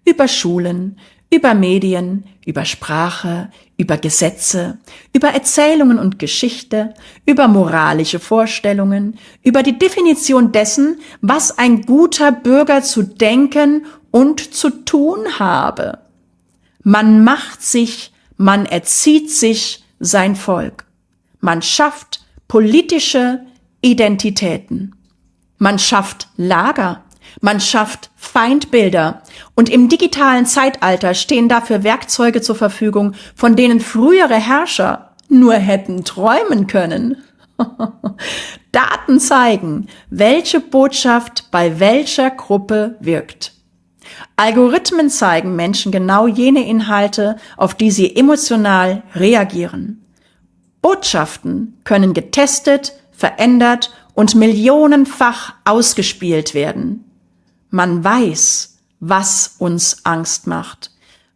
Über Schulen, über Medien, über Sprache, über Gesetze, über Erzählungen und Geschichte, über moralische Vorstellungen, über die Definition dessen, was ein guter Bürger zu denken und zu tun habe. Man macht sich, man erzieht sich sein Volk. Man schafft politische Identitäten. Man schafft Lager. Man schafft Feindbilder. Und im digitalen Zeitalter stehen dafür Werkzeuge zur Verfügung, von denen frühere Herrscher nur hätten träumen können. Daten zeigen, welche Botschaft bei welcher Gruppe wirkt. Algorithmen zeigen Menschen genau jene Inhalte, auf die sie emotional reagieren. Botschaften können getestet, verändert und millionenfach ausgespielt werden. Man weiß, was uns Angst macht.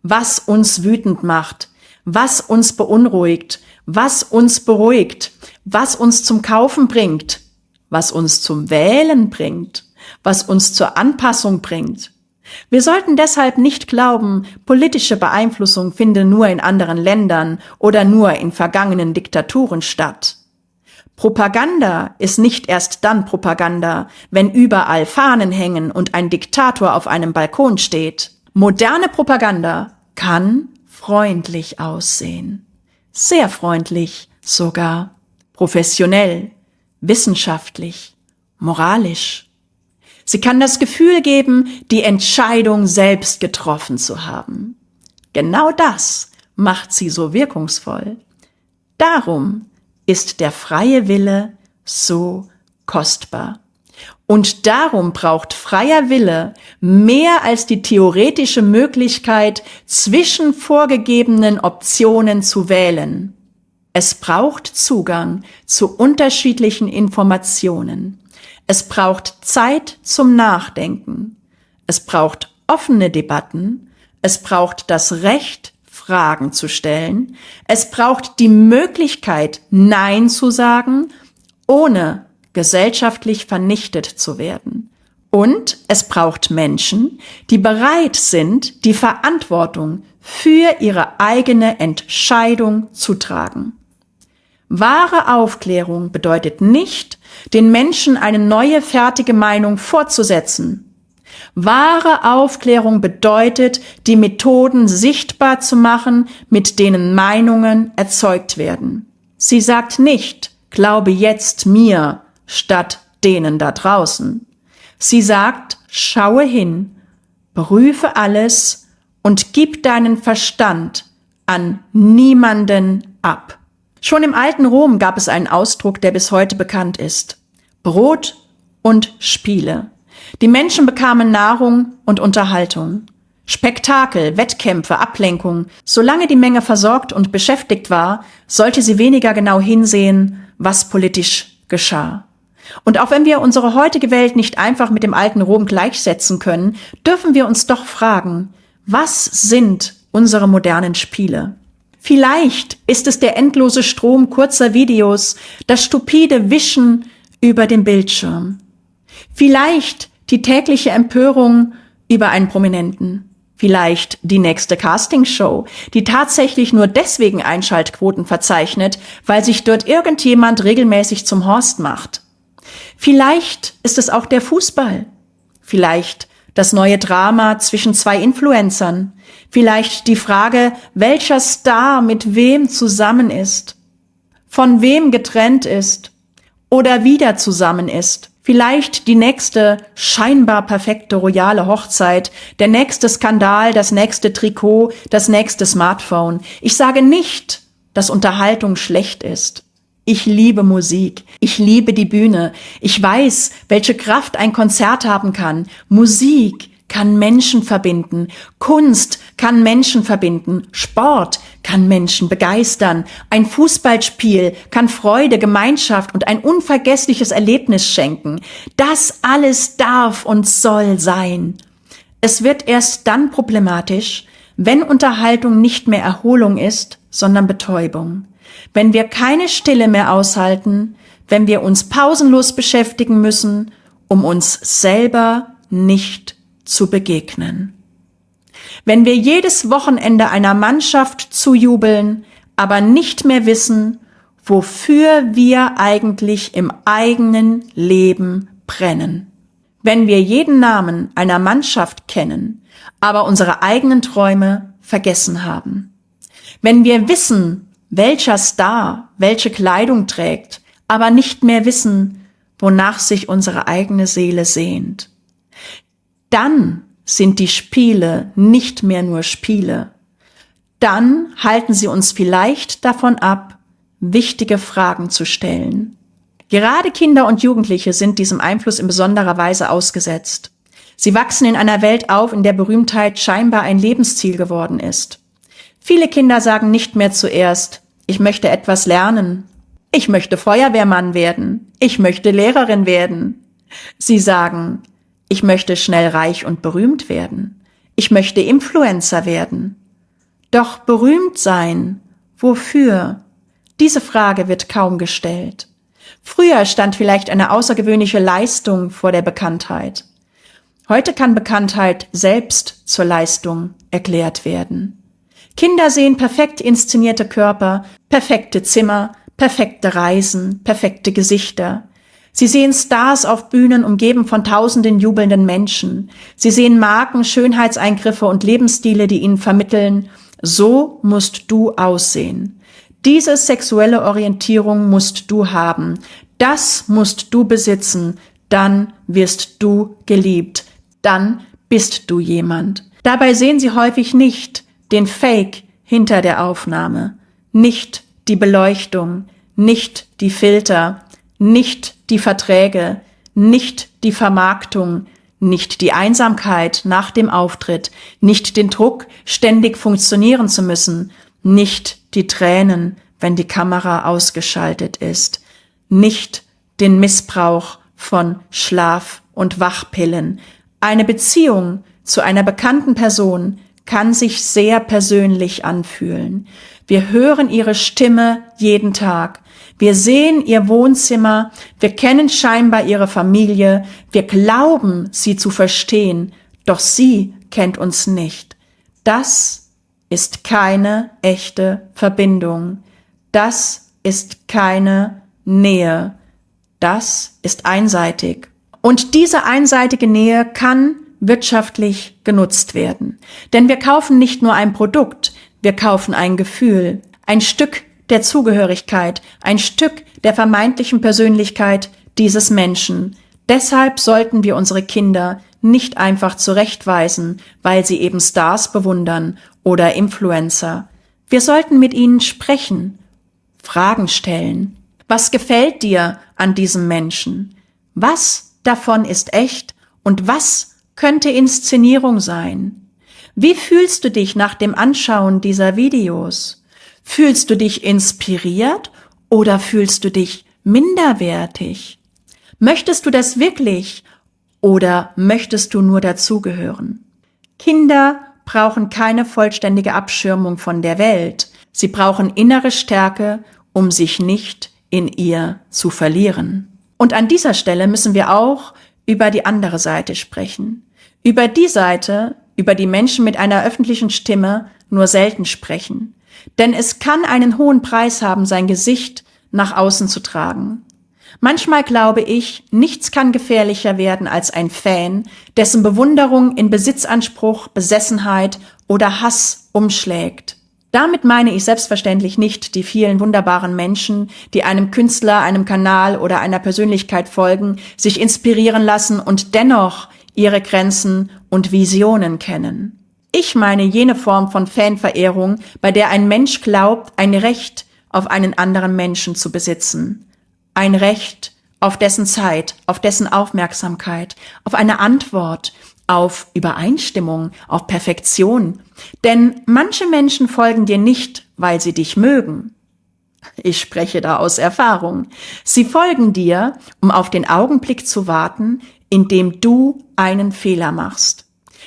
was uns wütend macht, was uns beunruhigt, was uns beruhigt, was uns zum Kaufen bringt, was uns zum Wählen bringt, was uns zur Anpassung bringt. Wir sollten deshalb nicht glauben, politische Beeinflussung finde nur in anderen Ländern oder nur in vergangenen Diktaturen statt. Propaganda ist nicht erst dann Propaganda, wenn überall Fahnen hängen und ein Diktator auf einem Balkon steht. Moderne Propaganda kann freundlich aussehen. Sehr freundlich sogar. Professionell, wissenschaftlich, moralisch. Sie kann das Gefühl geben, die Entscheidung selbst getroffen zu haben. Genau das macht sie so wirkungsvoll. Darum ist der freie Wille so kostbar. Und darum braucht freier Wille mehr als die theoretische Möglichkeit, zwischen vorgegebenen Optionen zu wählen. Es braucht Zugang zu unterschiedlichen Informationen. Es braucht Zeit zum Nachdenken. Es braucht offene Debatten. Es braucht das Recht, Fragen zu stellen. Es braucht die Möglichkeit, Nein zu sagen, ohne gesellschaftlich vernichtet zu werden. Und es braucht Menschen, die bereit sind, die Verantwortung für ihre eigene Entscheidung zu tragen. Wahre Aufklärung bedeutet nicht, den Menschen eine neue, fertige Meinung vorzusetzen. Wahre Aufklärung bedeutet, die Methoden sichtbar zu machen, mit denen Meinungen erzeugt werden. Sie sagt nicht, glaube jetzt mir statt denen da draußen. Sie sagt, schaue hin, prüfe alles und gib deinen Verstand an niemanden ab. Schon im alten Rom gab es einen Ausdruck, der bis heute bekannt ist. Brot und Spiele. Die Menschen bekamen Nahrung und Unterhaltung. Spektakel, Wettkämpfe, Ablenkung. Solange die Menge versorgt und beschäftigt war, sollte sie weniger genau hinsehen, was politisch geschah. Und auch wenn wir unsere heutige Welt nicht einfach mit dem alten Rom gleichsetzen können, dürfen wir uns doch fragen, was sind unsere modernen Spiele? Vielleicht ist es der endlose Strom kurzer Videos, das stupide Wischen über den Bildschirm. Vielleicht die tägliche Empörung über einen Prominenten. Vielleicht die nächste Castingshow, die tatsächlich nur deswegen Einschaltquoten verzeichnet, weil sich dort irgendjemand regelmäßig zum Horst macht. Vielleicht ist es auch der Fußball. Vielleicht das neue Drama zwischen zwei Influencern. Vielleicht die Frage, welcher Star mit wem zusammen ist, von wem getrennt ist oder wieder zusammen ist. Vielleicht die nächste scheinbar perfekte royale Hochzeit, der nächste Skandal, das nächste Trikot, das nächste Smartphone. Ich sage nicht, dass Unterhaltung schlecht ist. Ich liebe Musik. Ich liebe die Bühne. Ich weiß, welche Kraft ein Konzert haben kann. Musik kann Menschen verbinden. Kunst kann Menschen verbinden. Sport kann Menschen begeistern. Ein Fußballspiel kann Freude, Gemeinschaft und ein unvergessliches Erlebnis schenken. Das alles darf und soll sein. Es wird erst dann problematisch, wenn Unterhaltung nicht mehr Erholung ist, sondern Betäubung. Wenn wir keine Stille mehr aushalten, wenn wir uns pausenlos beschäftigen müssen, um uns selber nicht zu begegnen. Wenn wir jedes Wochenende einer Mannschaft zujubeln, aber nicht mehr wissen, wofür wir eigentlich im eigenen Leben brennen. Wenn wir jeden Namen einer Mannschaft kennen, aber unsere eigenen Träume vergessen haben. Wenn wir wissen, welcher Star welche Kleidung trägt, aber nicht mehr wissen, wonach sich unsere eigene Seele sehnt. Dann sind die Spiele nicht mehr nur Spiele. Dann halten sie uns vielleicht davon ab, wichtige Fragen zu stellen. Gerade Kinder und Jugendliche sind diesem Einfluss in besonderer Weise ausgesetzt. Sie wachsen in einer Welt auf, in der Berühmtheit scheinbar ein Lebensziel geworden ist. Viele Kinder sagen nicht mehr zuerst, ich möchte etwas lernen. Ich möchte Feuerwehrmann werden. Ich möchte Lehrerin werden. Sie sagen, ich möchte schnell reich und berühmt werden. Ich möchte Influencer werden. Doch berühmt sein, wofür? Diese Frage wird kaum gestellt. Früher stand vielleicht eine außergewöhnliche Leistung vor der Bekanntheit. Heute kann Bekanntheit selbst zur Leistung erklärt werden. Kinder sehen perfekt inszenierte Körper, perfekte Zimmer, perfekte Reisen, perfekte Gesichter. Sie sehen Stars auf Bühnen, umgeben von tausenden jubelnden Menschen. Sie sehen Marken, Schönheitseingriffe und Lebensstile, die ihnen vermitteln, so musst du aussehen. Diese sexuelle Orientierung musst du haben. Das musst du besitzen. Dann wirst du geliebt. Dann bist du jemand. Dabei sehen sie häufig nicht den Fake hinter der Aufnahme, nicht die Beleuchtung, nicht die Filter, nicht die Verträge, nicht die Vermarktung, nicht die Einsamkeit nach dem Auftritt, nicht den Druck, ständig funktionieren zu müssen, nicht die Tränen, wenn die Kamera ausgeschaltet ist, nicht den Missbrauch von Schlaf- und Wachpillen. Eine Beziehung zu einer bekannten Person kann sich sehr persönlich anfühlen. Wir hören ihre Stimme jeden Tag. Wir sehen ihr Wohnzimmer. Wir kennen scheinbar ihre Familie. Wir glauben, sie zu verstehen. Doch sie kennt uns nicht. Das ist keine echte Verbindung. Das ist keine Nähe. Das ist einseitig. Und diese einseitige Nähe kann wirtschaftlich genutzt werden. Denn wir kaufen nicht nur ein Produkt, wir kaufen ein Gefühl, ein Stück der Zugehörigkeit, ein Stück der vermeintlichen Persönlichkeit dieses Menschen. Deshalb sollten wir unsere Kinder nicht einfach zurechtweisen, weil sie eben Stars bewundern oder Influencer. Wir sollten mit ihnen sprechen, Fragen stellen. Was gefällt dir an diesem Menschen? Was davon ist echt und was könnte Inszenierung sein? Wie fühlst du dich nach dem Anschauen dieser Videos? Fühlst du dich inspiriert oder fühlst du dich minderwertig? Möchtest du das wirklich oder möchtest du nur dazugehören? Kinder brauchen keine vollständige Abschirmung von der Welt. Sie brauchen innere Stärke, um sich nicht in ihr zu verlieren. Und an dieser Stelle müssen wir auch über die andere Seite sprechen. Über die Seite, über die Menschen mit einer öffentlichen Stimme nur selten sprechen. Denn es kann einen hohen Preis haben, sein Gesicht nach außen zu tragen. Manchmal glaube ich, nichts kann gefährlicher werden als ein Fan, dessen Bewunderung in Besitzanspruch, Besessenheit oder Hass umschlägt. Damit meine ich selbstverständlich nicht die vielen wunderbaren Menschen, die einem Künstler, einem Kanal oder einer Persönlichkeit folgen, sich inspirieren lassen und dennoch ihre Grenzen und Visionen kennen. Ich meine jene Form von Fanverehrung, bei der ein Mensch glaubt, ein Recht auf einen anderen Menschen zu besitzen. Ein Recht auf dessen Zeit, auf dessen Aufmerksamkeit, auf eine Antwort, auf Übereinstimmung, auf Perfektion. Denn manche Menschen folgen dir nicht, weil sie dich mögen. Ich spreche da aus Erfahrung. Sie folgen dir, um auf den Augenblick zu warten, in dem du einen Fehler machst.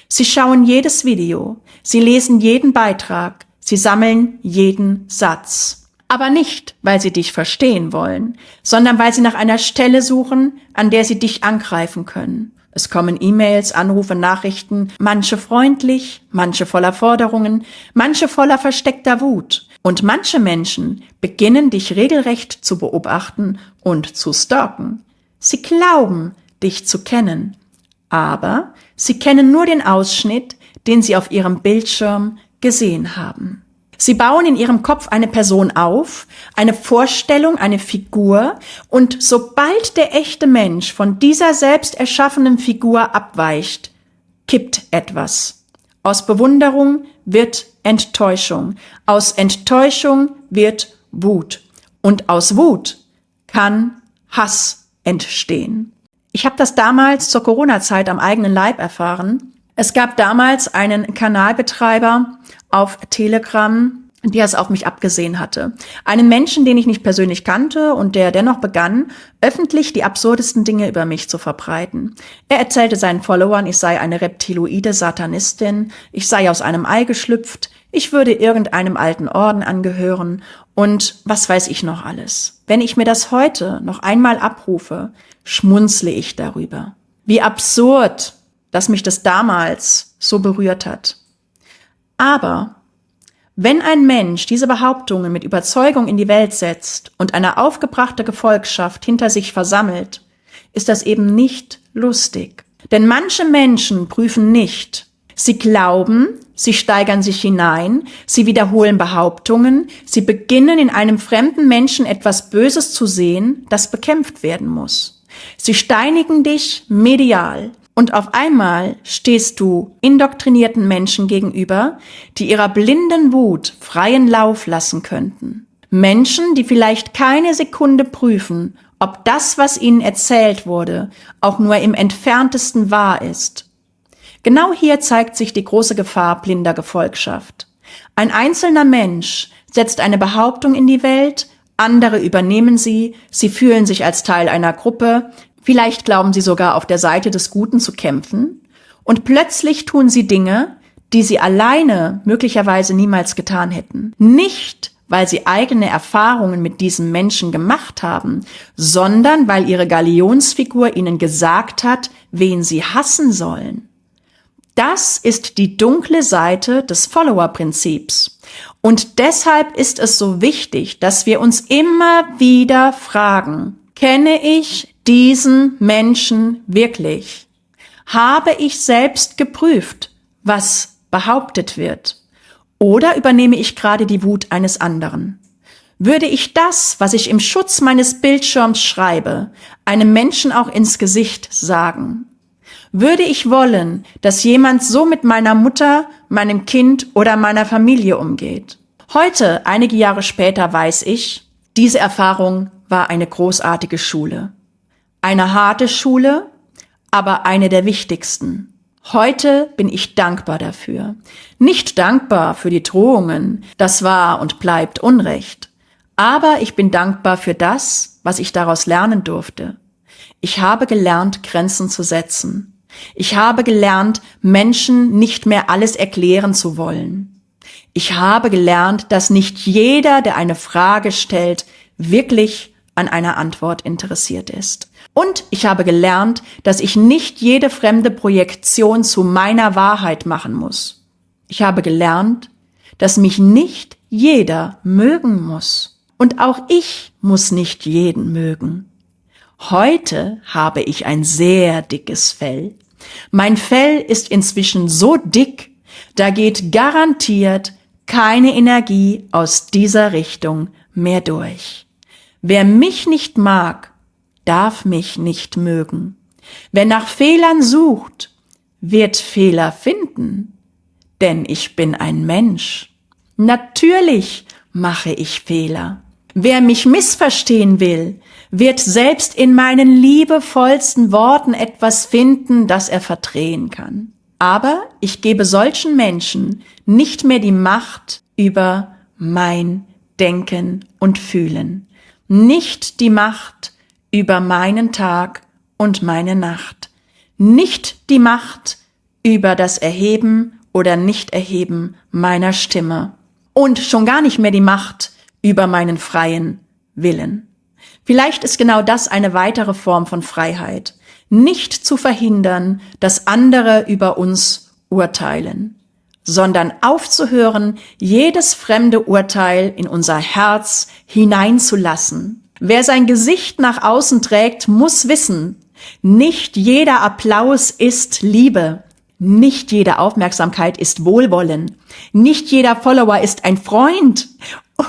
Sie schauen jedes Video, sie lesen jeden Beitrag, sie sammeln jeden Satz. Aber nicht, weil sie dich verstehen wollen, sondern weil sie nach einer Stelle suchen, an der sie dich angreifen können. Es kommen E-Mails, Anrufe, Nachrichten, manche freundlich, manche voller Forderungen, manche voller versteckter Wut. Und manche Menschen beginnen dich regelrecht zu beobachten und zu stalken. Sie glauben, dich zu kennen, aber sie kennen nur den Ausschnitt, den sie auf ihrem Bildschirm gesehen haben. Sie bauen in ihrem Kopf eine Person auf, eine Vorstellung, eine Figur, und sobald der echte Mensch von dieser selbst erschaffenen Figur abweicht, kippt etwas. Aus Bewunderung wird Enttäuschung, aus Enttäuschung wird Wut und aus Wut kann Hass entstehen. Ich habe das damals zur Corona-Zeit am eigenen Leib erfahren. Es gab damals einen Kanalbetreiber auf Telegram, die es auf mich abgesehen hatte. Einen Menschen, den ich nicht persönlich kannte und der dennoch begann, öffentlich die absurdesten Dinge über mich zu verbreiten. Er erzählte seinen Followern, ich sei eine reptiloide Satanistin, ich sei aus einem Ei geschlüpft, ich würde irgendeinem alten Orden angehören und was weiß ich noch alles. Wenn ich mir das heute noch einmal abrufe, schmunzle ich darüber. Wie absurd, dass mich das damals so berührt hat. Aber wenn ein Mensch diese Behauptungen mit Überzeugung in die Welt setzt und eine aufgebrachte Gefolgschaft hinter sich versammelt, ist das eben nicht lustig. Denn manche Menschen prüfen nicht. Sie glauben, sie steigern sich hinein, sie wiederholen Behauptungen, sie beginnen in einem fremden Menschen etwas Böses zu sehen, das bekämpft werden muss. Sie steinigen dich medial. Und auf einmal stehst du indoktrinierten Menschen gegenüber, die ihrer blinden Wut freien Lauf lassen könnten. Menschen, die vielleicht keine Sekunde prüfen, ob das, was ihnen erzählt wurde, auch nur im entferntesten wahr ist. Genau hier zeigt sich die große Gefahr blinder Gefolgschaft. Ein einzelner Mensch setzt eine Behauptung in die Welt, andere übernehmen sie, sie fühlen sich als Teil einer Gruppe, vielleicht glauben sie sogar auf der Seite des Guten zu kämpfen und plötzlich tun sie Dinge, die sie alleine möglicherweise niemals getan hätten. Nicht, weil sie eigene Erfahrungen mit diesem Menschen gemacht haben, sondern weil ihre Galionsfigur ihnen gesagt hat, wen sie hassen sollen. Das ist die dunkle Seite des Follower-Prinzips. Und deshalb ist es so wichtig, dass wir uns immer wieder fragen, kenne ich diesen Menschen wirklich? Habe ich selbst geprüft, was behauptet wird? Oder übernehme ich gerade die Wut eines anderen? Würde ich das, was ich im Schutz meines Bildschirms schreibe, einem Menschen auch ins Gesicht sagen? Würde ich wollen, dass jemand so mit meiner Mutter, meinem Kind oder meiner Familie umgeht? Heute, einige Jahre später, weiß ich, diese Erfahrung war eine großartige Schule. Eine harte Schule, aber eine der wichtigsten. Heute bin ich dankbar dafür. Nicht dankbar für die Drohungen, das war und bleibt Unrecht. Aber ich bin dankbar für das, was ich daraus lernen durfte. Ich habe gelernt, Grenzen zu setzen. Ich habe gelernt, Menschen nicht mehr alles erklären zu wollen. Ich habe gelernt, dass nicht jeder, der eine Frage stellt, wirklich an einer Antwort interessiert ist. Und ich habe gelernt, dass ich nicht jede fremde Projektion zu meiner Wahrheit machen muss. Ich habe gelernt, dass mich nicht jeder mögen muss. Und auch ich muss nicht jeden mögen. Heute habe ich ein sehr dickes Fell. Mein Fell ist inzwischen so dick, da geht garantiert keine Energie aus dieser Richtung mehr durch. Wer mich nicht mag, darf mich nicht mögen. Wer nach Fehlern sucht, wird Fehler finden, denn ich bin ein Mensch. Natürlich mache ich Fehler. Wer mich missverstehen will, wird selbst in meinen liebevollsten Worten etwas finden, das er verdrehen kann. Aber ich gebe solchen Menschen nicht mehr die Macht über mein Denken und Fühlen. Nicht die Macht über meinen Tag und meine Nacht. Nicht die Macht über das Erheben oder Nichterheben meiner Stimme. Und schon gar nicht mehr die Macht über meinen freien Willen. Vielleicht ist genau das eine weitere Form von Freiheit. Nicht zu verhindern, dass andere über uns urteilen, sondern aufzuhören, jedes fremde Urteil in unser Herz hineinzulassen. Wer sein Gesicht nach außen trägt, muss wissen, nicht jeder Applaus ist Liebe. Nicht jede Aufmerksamkeit ist Wohlwollen. Nicht jeder Follower ist ein Freund.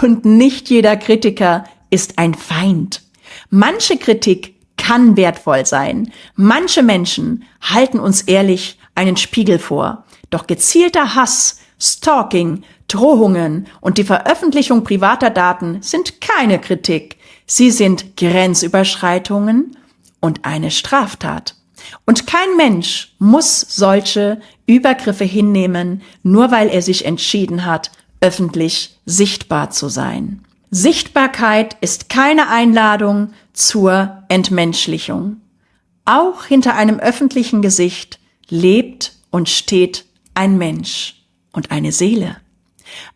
Und nicht jeder Kritiker ist ein Feind. Manche Kritik kann wertvoll sein. Manche Menschen halten uns ehrlich einen Spiegel vor. Doch gezielter Hass, Stalking, Drohungen und die Veröffentlichung privater Daten sind keine Kritik. Sie sind Grenzüberschreitungen und eine Straftat. Und kein Mensch muss solche Übergriffe hinnehmen, nur weil er sich entschieden hat, öffentlich sichtbar zu sein. Sichtbarkeit ist keine Einladung zur Entmenschlichung. Auch hinter einem öffentlichen Gesicht lebt und steht ein Mensch und eine Seele.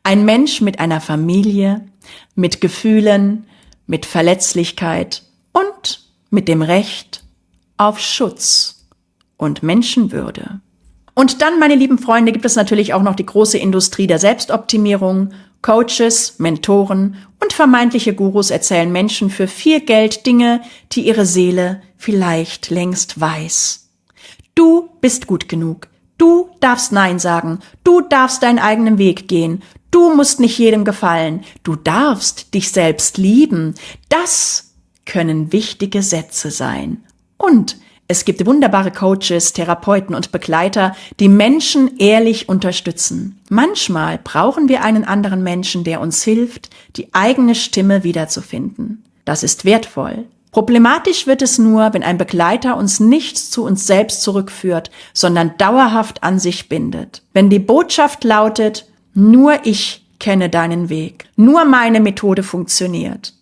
Ein Mensch mit einer Familie, mit Gefühlen, mit Verletzlichkeit und mit dem Recht auf Schutz und Menschenwürde. Und dann, meine lieben Freunde, gibt es natürlich auch noch die große Industrie der Selbstoptimierung. Coaches, Mentoren und vermeintliche Gurus erzählen Menschen für viel Geld Dinge, die ihre Seele vielleicht längst weiß. Du bist gut genug. Du darfst Nein sagen. Du darfst deinen eigenen Weg gehen. Du musst nicht jedem gefallen. Du darfst dich selbst lieben. Das können wichtige Sätze sein. Und es gibt wunderbare Coaches, Therapeuten und Begleiter, die Menschen ehrlich unterstützen. Manchmal brauchen wir einen anderen Menschen, der uns hilft, die eigene Stimme wiederzufinden. Das ist wertvoll. Problematisch wird es nur, wenn ein Begleiter uns nicht zu uns selbst zurückführt, sondern dauerhaft an sich bindet. Wenn die Botschaft lautet, nur ich kenne deinen Weg, nur meine Methode funktioniert.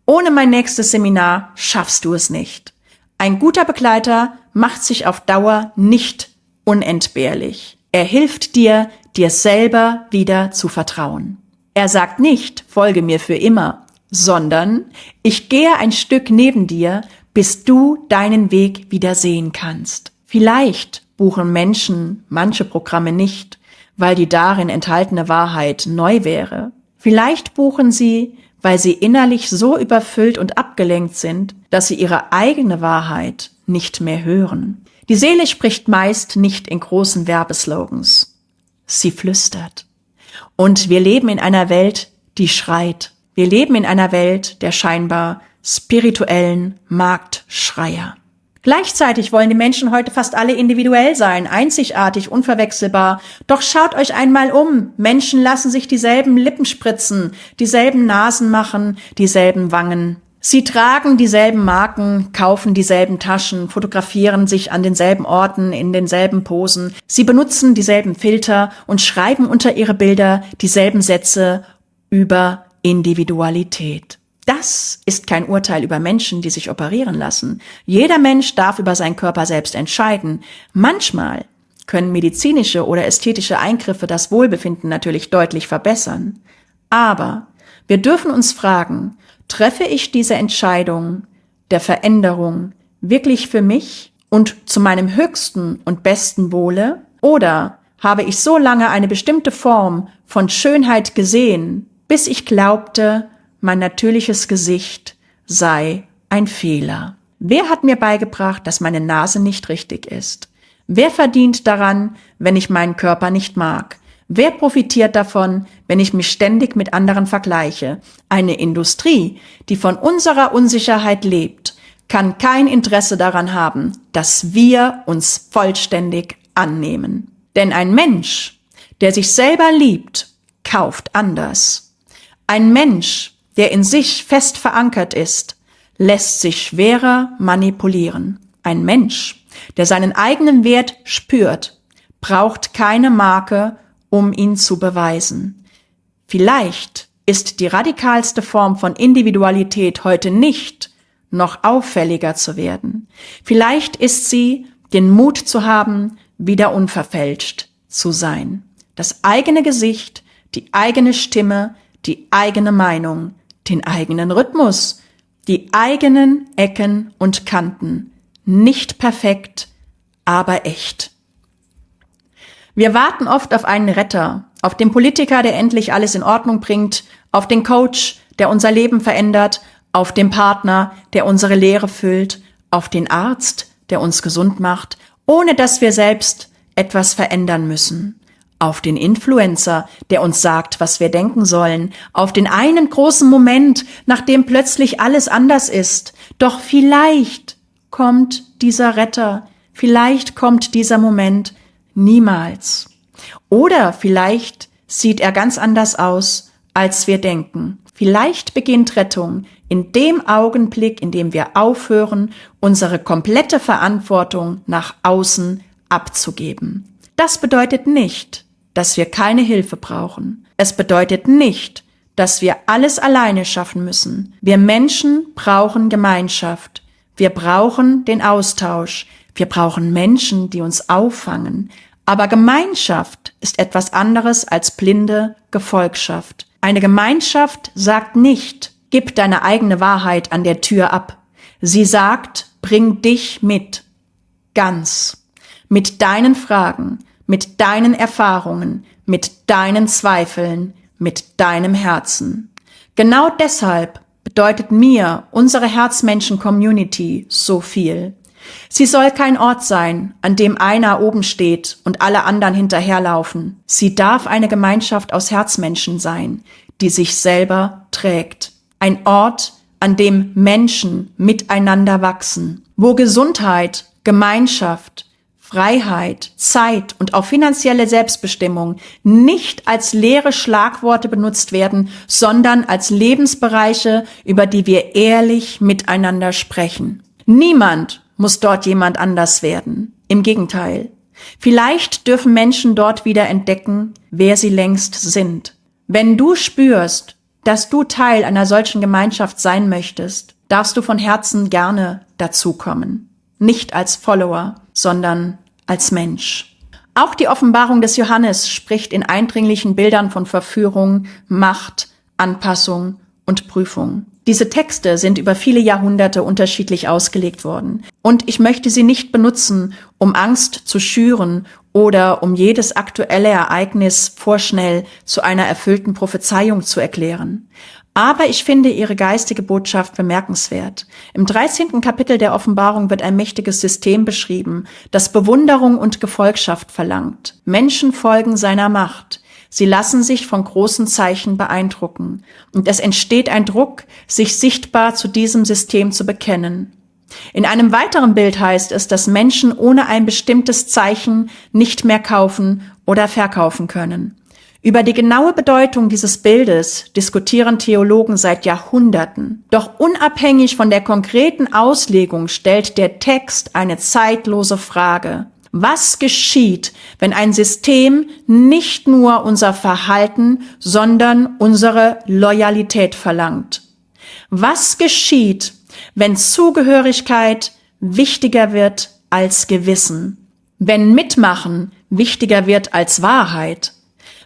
Ohne mein nächstes Seminar schaffst du es nicht. Ein guter Begleiter macht sich auf Dauer nicht unentbehrlich. Er hilft dir, dir selber wieder zu vertrauen. Er sagt nicht, folge mir für immer, sondern ich gehe ein Stück neben dir, bis du deinen Weg wieder sehen kannst. Vielleicht buchen Menschen manche Programme nicht, weil die darin enthaltene Wahrheit neu wäre. Vielleicht buchen sie, weil sie innerlich so überfüllt und abgelenkt sind, dass sie ihre eigene Wahrheit nicht mehr hören. Die Seele spricht meist nicht in großen Werbeslogans. Sie flüstert. Und wir leben in einer Welt, die schreit. Wir leben in einer Welt der scheinbar spirituellen Marktschreier. Gleichzeitig wollen die Menschen heute fast alle individuell sein, einzigartig, unverwechselbar. Doch schaut euch einmal um. Menschen lassen sich dieselben Lippen spritzen, dieselben Nasen machen, dieselben Wangen. Sie tragen dieselben Marken, kaufen dieselben Taschen, fotografieren sich an denselben Orten, in denselben Posen. Sie benutzen dieselben Filter und schreiben unter ihre Bilder dieselben Sätze über Individualität. Das ist kein Urteil über Menschen, die sich operieren lassen. Jeder Mensch darf über seinen Körper selbst entscheiden. Manchmal können medizinische oder ästhetische Eingriffe das Wohlbefinden natürlich deutlich verbessern. Aber wir dürfen uns fragen, treffe ich diese Entscheidung der Veränderung wirklich für mich und zu meinem höchsten und besten Wohle? Oder habe ich so lange eine bestimmte Form von Schönheit gesehen, bis ich glaubte, mein natürliches Gesicht sei ein Fehler? Wer hat mir beigebracht, dass meine Nase nicht richtig ist? Wer verdient daran, wenn ich meinen Körper nicht mag? Wer profitiert davon, wenn ich mich ständig mit anderen vergleiche? Eine Industrie, die von unserer Unsicherheit lebt, kann kein Interesse daran haben, dass wir uns vollständig annehmen. Denn ein Mensch, der sich selber liebt, kauft anders. Ein Mensch, der in sich fest verankert ist, lässt sich schwerer manipulieren. Ein Mensch, der seinen eigenen Wert spürt, braucht keine Marke, um ihn zu beweisen. Vielleicht ist die radikalste Form von Individualität heute nicht, noch auffälliger zu werden. Vielleicht ist sie, den Mut zu haben, wieder unverfälscht zu sein. Das eigene Gesicht, die eigene Stimme, die eigene Meinung, den eigenen Rhythmus, die eigenen Ecken und Kanten. Nicht perfekt, aber echt. Wir warten oft auf einen Retter, auf den Politiker, der endlich alles in Ordnung bringt, auf den Coach, der unser Leben verändert, auf den Partner, der unsere Leere füllt, auf den Arzt, der uns gesund macht, ohne dass wir selbst etwas verändern müssen. Auf den Influencer, der uns sagt, was wir denken sollen, auf den einen großen Moment, nachdem plötzlich alles anders ist. Doch vielleicht kommt dieser Retter, vielleicht kommt dieser Moment niemals. Oder vielleicht sieht er ganz anders aus, als wir denken. Vielleicht beginnt Rettung in dem Augenblick, in dem wir aufhören, unsere komplette Verantwortung nach außen abzugeben. Das bedeutet nicht, dass wir keine Hilfe brauchen. Es bedeutet nicht, dass wir alles alleine schaffen müssen. Wir Menschen brauchen Gemeinschaft. Wir brauchen den Austausch. Wir brauchen Menschen, die uns auffangen. Aber Gemeinschaft ist etwas anderes als blinde Gefolgschaft. Eine Gemeinschaft sagt nicht, gib deine eigene Wahrheit an der Tür ab. Sie sagt, bring dich mit. Ganz. Mit deinen Fragen, mit deinen Erfahrungen, mit deinen Zweifeln, mit deinem Herzen. Genau deshalb bedeutet mir unsere Herzmenschen-Community so viel. Sie soll kein Ort sein, an dem einer oben steht und alle anderen hinterherlaufen. Sie darf eine Gemeinschaft aus Herzmenschen sein, die sich selber trägt. Ein Ort, an dem Menschen miteinander wachsen, wo Gesundheit, Gemeinschaft, Freiheit, Zeit und auch finanzielle Selbstbestimmung nicht als leere Schlagworte benutzt werden, sondern als Lebensbereiche, über die wir ehrlich miteinander sprechen. Niemand muss dort jemand anders werden. Im Gegenteil. Vielleicht dürfen Menschen dort wieder entdecken, wer sie längst sind. Wenn du spürst, dass du Teil einer solchen Gemeinschaft sein möchtest, darfst du von Herzen gerne dazukommen. Nicht als Follower, sondern als Mensch. Auch die Offenbarung des Johannes spricht in eindringlichen Bildern von Verführung, Macht, Anpassung und Prüfung. Diese Texte sind über viele Jahrhunderte unterschiedlich ausgelegt worden. Und ich möchte sie nicht benutzen, um Angst zu schüren oder um jedes aktuelle Ereignis vorschnell zu einer erfüllten Prophezeiung zu erklären. Aber ich finde ihre geistige Botschaft bemerkenswert. Im 13. Kapitel der Offenbarung wird ein mächtiges System beschrieben, das Bewunderung und Gefolgschaft verlangt. Menschen folgen seiner Macht. Sie lassen sich von großen Zeichen beeindrucken. Und es entsteht ein Druck, sich sichtbar zu diesem System zu bekennen. In einem weiteren Bild heißt es, dass Menschen ohne ein bestimmtes Zeichen nicht mehr kaufen oder verkaufen können. Über die genaue Bedeutung dieses Bildes diskutieren Theologen seit Jahrhunderten. Doch unabhängig von der konkreten Auslegung stellt der Text eine zeitlose Frage. Was geschieht, wenn ein System nicht nur unser Verhalten, sondern unsere Loyalität verlangt? Was geschieht, wenn Zugehörigkeit wichtiger wird als Gewissen? Wenn Mitmachen wichtiger wird als Wahrheit?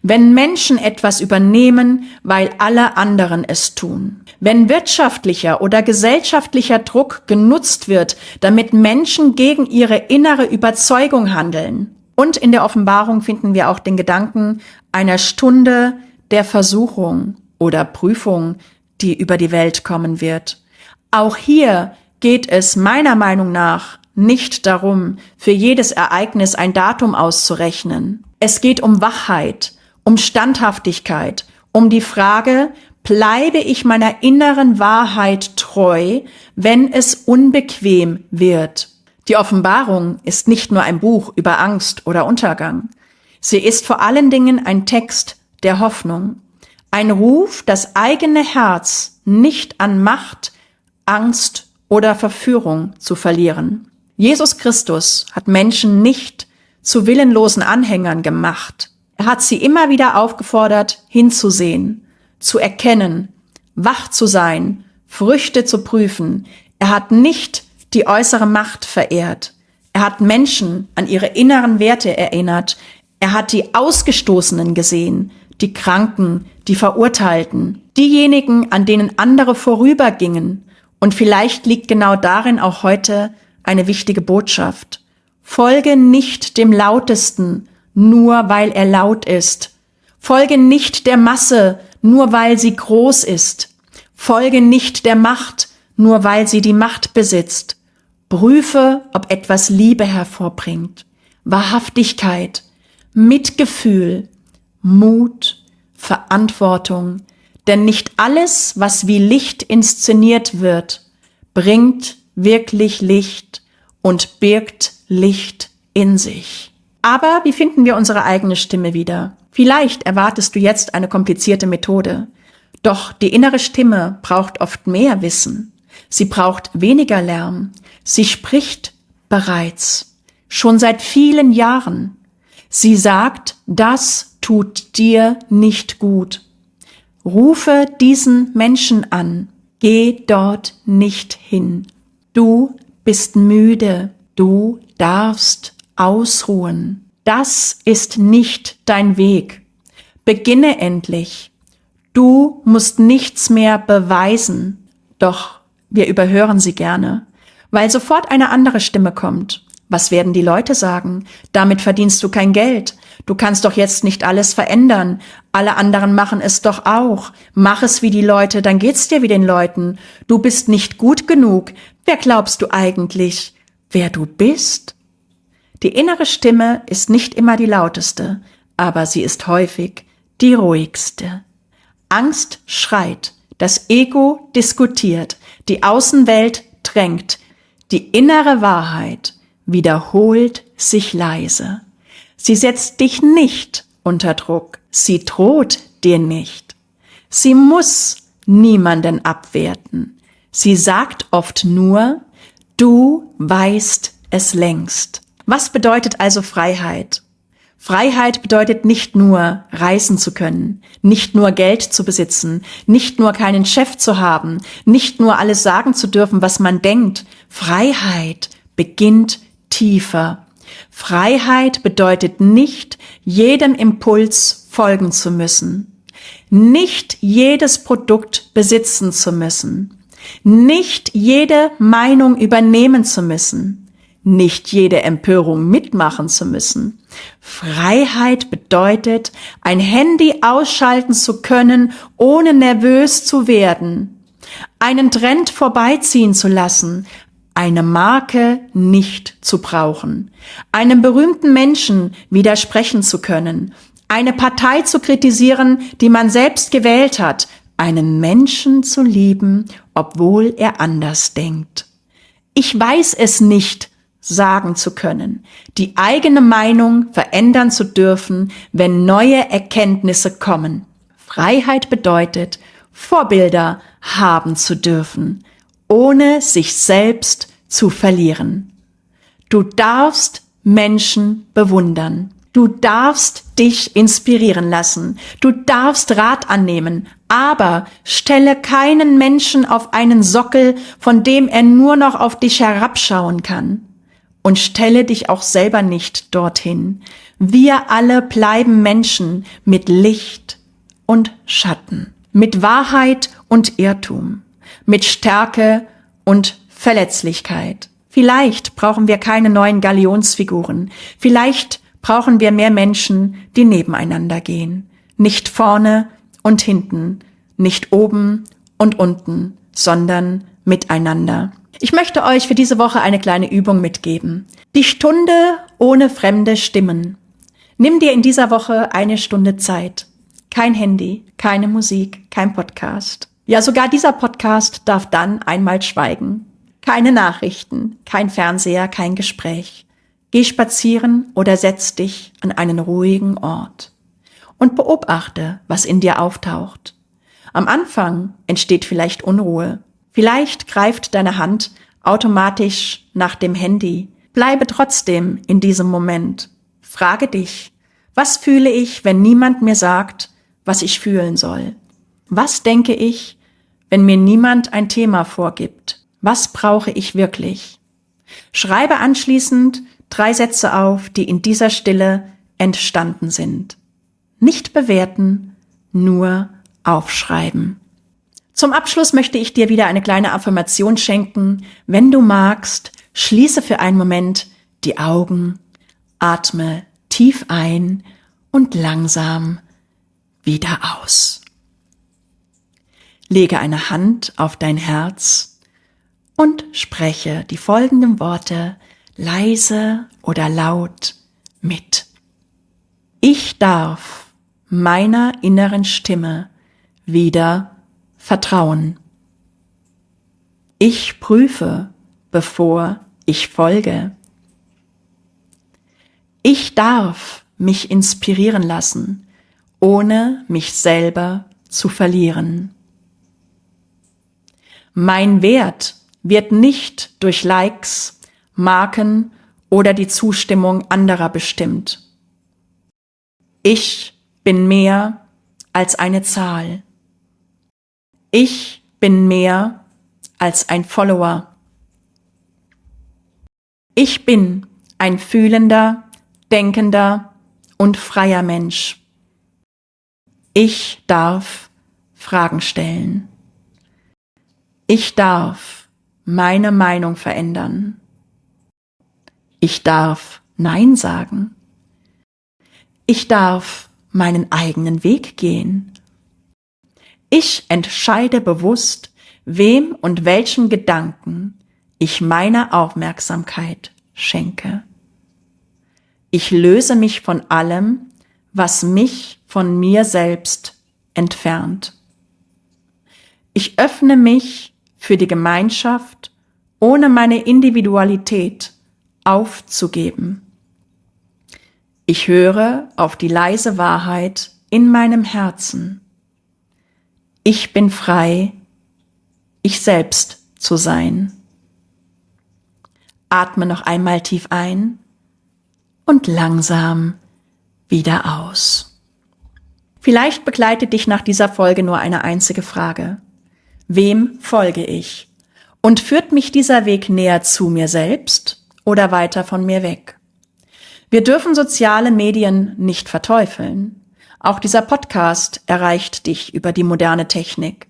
Wenn Menschen etwas übernehmen, weil alle anderen es tun. Wenn wirtschaftlicher oder gesellschaftlicher Druck genutzt wird, damit Menschen gegen ihre innere Überzeugung handeln. Und in der Offenbarung finden wir auch den Gedanken einer Stunde der Versuchung oder Prüfung, die über die Welt kommen wird. Auch hier geht es meiner Meinung nach nicht darum, für jedes Ereignis ein Datum auszurechnen. Es geht um Wachheit, um Standhaftigkeit, um die Frage, bleibe ich meiner inneren Wahrheit treu, wenn es unbequem wird? Die Offenbarung ist nicht nur ein Buch über Angst oder Untergang. Sie ist vor allen Dingen ein Text der Hoffnung. Ein Ruf, das eigene Herz nicht an Macht, Angst oder Verführung zu verlieren. Jesus Christus hat Menschen nicht zu willenlosen Anhängern gemacht. Er hat sie immer wieder aufgefordert, hinzusehen, zu erkennen, wach zu sein, Früchte zu prüfen. Er hat nicht die äußere Macht verehrt. Er hat Menschen an ihre inneren Werte erinnert. Er hat die Ausgestoßenen gesehen, die Kranken, die Verurteilten, diejenigen, an denen andere vorübergingen. Und vielleicht liegt genau darin auch heute eine wichtige Botschaft. Folge nicht dem Lautesten, nur weil er laut ist. Folge nicht der Masse, nur weil sie groß ist. Folge nicht der Macht, nur weil sie die Macht besitzt. Prüfe, ob etwas Liebe hervorbringt, Wahrhaftigkeit, Mitgefühl, Mut, Verantwortung. Denn nicht alles, was wie Licht inszeniert wird, bringt wirklich Licht und birgt Licht in sich. Aber wie finden wir unsere eigene Stimme wieder? Vielleicht erwartest du jetzt eine komplizierte Methode. Doch die innere Stimme braucht oft mehr Wissen. Sie braucht weniger Lärm. Sie spricht bereits, schon seit vielen Jahren. Sie sagt das, tut dir nicht gut. Rufe diesen Menschen an. Geh dort nicht hin. Du bist müde. Du darfst ausruhen. Das ist nicht dein Weg. Beginne endlich. Du musst nichts mehr beweisen. Doch wir überhören sie gerne, weil sofort eine andere Stimme kommt. Was werden die Leute sagen? Damit verdienst du kein Geld. Du kannst doch jetzt nicht alles verändern. Alle anderen machen es doch auch. Mach es wie die Leute, dann geht's dir wie den Leuten. Du bist nicht gut genug. Wer glaubst du eigentlich, wer du bist? Die innere Stimme ist nicht immer die lauteste, aber sie ist häufig die ruhigste. Angst schreit, das Ego diskutiert, die Außenwelt drängt, die innere Wahrheit wiederholt sich leise. Sie setzt dich nicht unter Druck, sie droht dir nicht. Sie muss niemanden abwerten. Sie sagt oft nur, du weißt es längst. Was bedeutet also Freiheit? Freiheit bedeutet nicht nur reisen zu können, nicht nur Geld zu besitzen, nicht nur keinen Chef zu haben, nicht nur alles sagen zu dürfen, was man denkt. Freiheit beginnt tiefer. Freiheit bedeutet nicht, jedem Impuls folgen zu müssen, nicht jedes Produkt besitzen zu müssen, nicht jede Meinung übernehmen zu müssen, nicht jede Empörung mitmachen zu müssen. Freiheit bedeutet, ein Handy ausschalten zu können, ohne nervös zu werden, einen Trend vorbeiziehen zu lassen, eine Marke nicht zu brauchen, einem berühmten Menschen widersprechen zu können, eine Partei zu kritisieren, die man selbst gewählt hat, einen Menschen zu lieben, obwohl er anders denkt. Ich weiß es nicht, sagen zu können, die eigene Meinung verändern zu dürfen, wenn neue Erkenntnisse kommen. Freiheit bedeutet, Vorbilder haben zu dürfen, ohne sich selbst zu verlieren. Du darfst Menschen bewundern. Du darfst dich inspirieren lassen. Du darfst Rat annehmen. Aber stelle keinen Menschen auf einen Sockel, von dem er nur noch auf dich herabschauen kann. Und stelle dich auch selber nicht dorthin. Wir alle bleiben Menschen mit Licht und Schatten, mit Wahrheit und Irrtum, mit Stärke und Verletzlichkeit. Vielleicht brauchen wir keine neuen Galionsfiguren. Vielleicht brauchen wir mehr Menschen, die nebeneinander gehen. Nicht vorne und hinten, nicht oben und unten, sondern miteinander. Ich möchte euch für diese Woche eine kleine Übung mitgeben. Die Stunde ohne fremde Stimmen. Nimm dir in dieser Woche eine Stunde Zeit. Kein Handy, keine Musik, kein Podcast. Ja, sogar dieser Podcast darf dann einmal schweigen. Keine Nachrichten, kein Fernseher, kein Gespräch. Geh spazieren oder setz dich an einen ruhigen Ort und beobachte, was in dir auftaucht. Am Anfang entsteht vielleicht Unruhe. Vielleicht greift deine Hand automatisch nach dem Handy. Bleibe trotzdem in diesem Moment. Frage dich, was fühle ich, wenn niemand mir sagt, was ich fühlen soll? Was denke ich, wenn mir niemand ein Thema vorgibt? Was brauche ich wirklich? Schreibe anschließend 3 Sätze auf, die in dieser Stille entstanden sind. Nicht bewerten, nur aufschreiben. Zum Abschluss möchte ich dir wieder eine kleine Affirmation schenken. Wenn du magst, schließe für einen Moment die Augen, atme tief ein und langsam wieder aus. Lege eine Hand auf dein Herz und spreche die folgenden Worte leise oder laut mit. Ich darf meiner inneren Stimme wieder vertrauen. Ich prüfe, bevor ich folge. Ich darf mich inspirieren lassen, ohne mich selber zu verlieren. Mein Wert wird nicht durch Likes, Marken oder die Zustimmung anderer bestimmt. Ich bin mehr als eine Zahl. Ich bin mehr als ein Follower. Ich bin ein fühlender, denkender und freier Mensch. Ich darf Fragen stellen. Ich darf meine Meinung verändern. Ich darf Nein sagen. Ich darf meinen eigenen Weg gehen. Ich entscheide bewusst, wem und welchen Gedanken ich meine Aufmerksamkeit schenke. Ich löse mich von allem, was mich von mir selbst entfernt. Ich öffne mich für die Gemeinschaft, ohne meine Individualität aufzugeben. Ich höre auf die leise Wahrheit in meinem Herzen. Ich bin frei, ich selbst zu sein. Atme noch einmal tief ein und langsam wieder aus. Vielleicht begleitet dich nach dieser Folge nur eine einzige Frage. Wem folge ich? Und führt mich dieser Weg näher zu mir selbst oder weiter von mir weg? Wir dürfen soziale Medien nicht verteufeln. Auch dieser Podcast erreicht dich über die moderne Technik.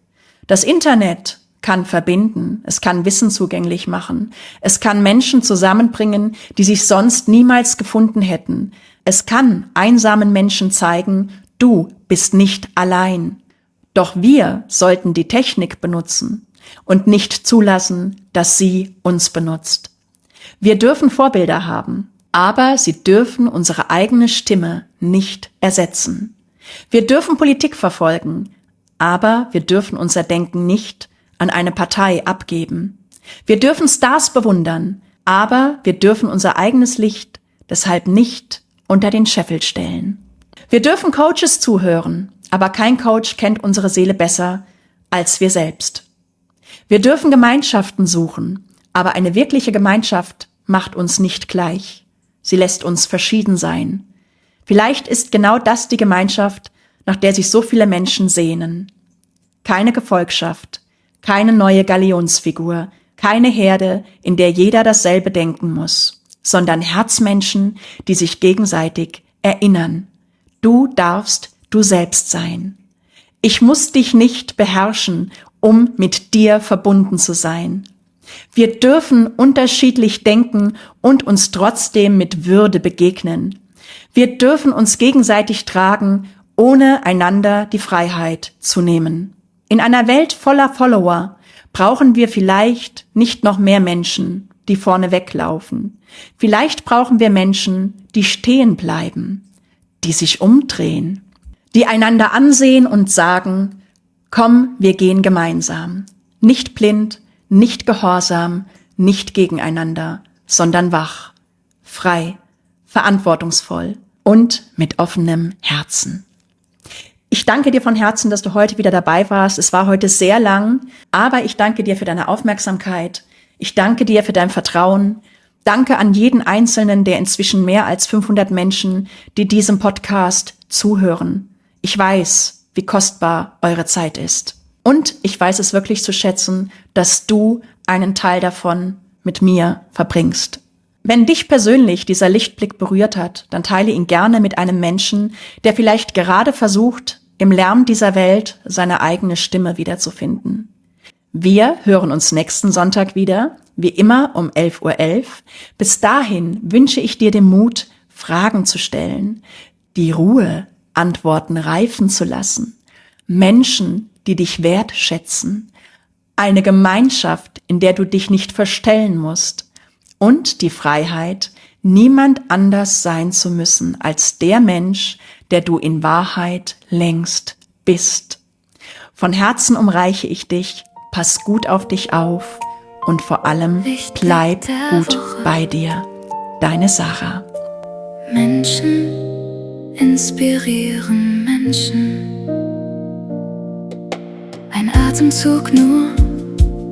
Das Internet kann verbinden, es kann Wissen zugänglich machen, es kann Menschen zusammenbringen, die sich sonst niemals gefunden hätten. Es kann einsamen Menschen zeigen, du bist nicht allein. Doch wir sollten die Technik benutzen und nicht zulassen, dass sie uns benutzt. Wir dürfen Vorbilder haben, aber sie dürfen unsere eigene Stimme nicht ersetzen. Wir dürfen Politik verfolgen, aber wir dürfen unser Denken nicht an eine Partei abgeben. Wir dürfen Stars bewundern, aber wir dürfen unser eigenes Licht deshalb nicht unter den Scheffel stellen. Wir dürfen Coaches zuhören, aber kein Coach kennt unsere Seele besser als wir selbst. Wir dürfen Gemeinschaften suchen, aber eine wirkliche Gemeinschaft macht uns nicht gleich. Sie lässt uns verschieden sein. Vielleicht ist genau das die Gemeinschaft, nach der sich so viele Menschen sehnen. Keine Gefolgschaft, keine neue Galionsfigur, keine Herde, in der jeder dasselbe denken muss, sondern Herzmenschen, die sich gegenseitig erinnern. Du darfst du selbst sein. Ich muss dich nicht beherrschen, um mit dir verbunden zu sein. Wir dürfen unterschiedlich denken und uns trotzdem mit Würde begegnen. Wir dürfen uns gegenseitig tragen, ohne einander die Freiheit zu nehmen. In einer Welt voller Follower brauchen wir vielleicht nicht noch mehr Menschen, die vorne weglaufen. Vielleicht brauchen wir Menschen, die stehen bleiben, die sich umdrehen, die einander ansehen und sagen, komm, wir gehen gemeinsam. Nicht blind, nicht gehorsam, nicht gegeneinander, sondern wach, frei, verantwortungsvoll und mit offenem Herzen. Ich danke dir von Herzen, dass du heute wieder dabei warst. Es war heute sehr lang, aber ich danke dir für deine Aufmerksamkeit. Ich danke dir für dein Vertrauen. Danke an jeden Einzelnen der inzwischen mehr als 500 Menschen, die diesem Podcast zuhören. Ich weiß, wie kostbar eure Zeit ist. Und ich weiß es wirklich zu schätzen, dass du einen Teil davon mit mir verbringst. Wenn dich persönlich dieser Lichtblick berührt hat, dann teile ihn gerne mit einem Menschen, der vielleicht gerade versucht, im Lärm dieser Welt seine eigene Stimme wiederzufinden. Wir hören uns nächsten Sonntag wieder, wie immer um 11:11 Uhr. Bis dahin wünsche ich dir den Mut, Fragen zu stellen, die Ruhe, Antworten reifen zu lassen, Menschen, die dich wertschätzen, eine Gemeinschaft, in der du dich nicht verstellen musst und die Freiheit, niemand anders sein zu müssen als der Mensch, der du in Wahrheit längst bist. Von Herzen umreiche ich dich, pass gut auf dich auf und vor allem bleib gut bei dir. Deine Sarah. Menschen inspirieren Menschen. Ein Atemzug nur,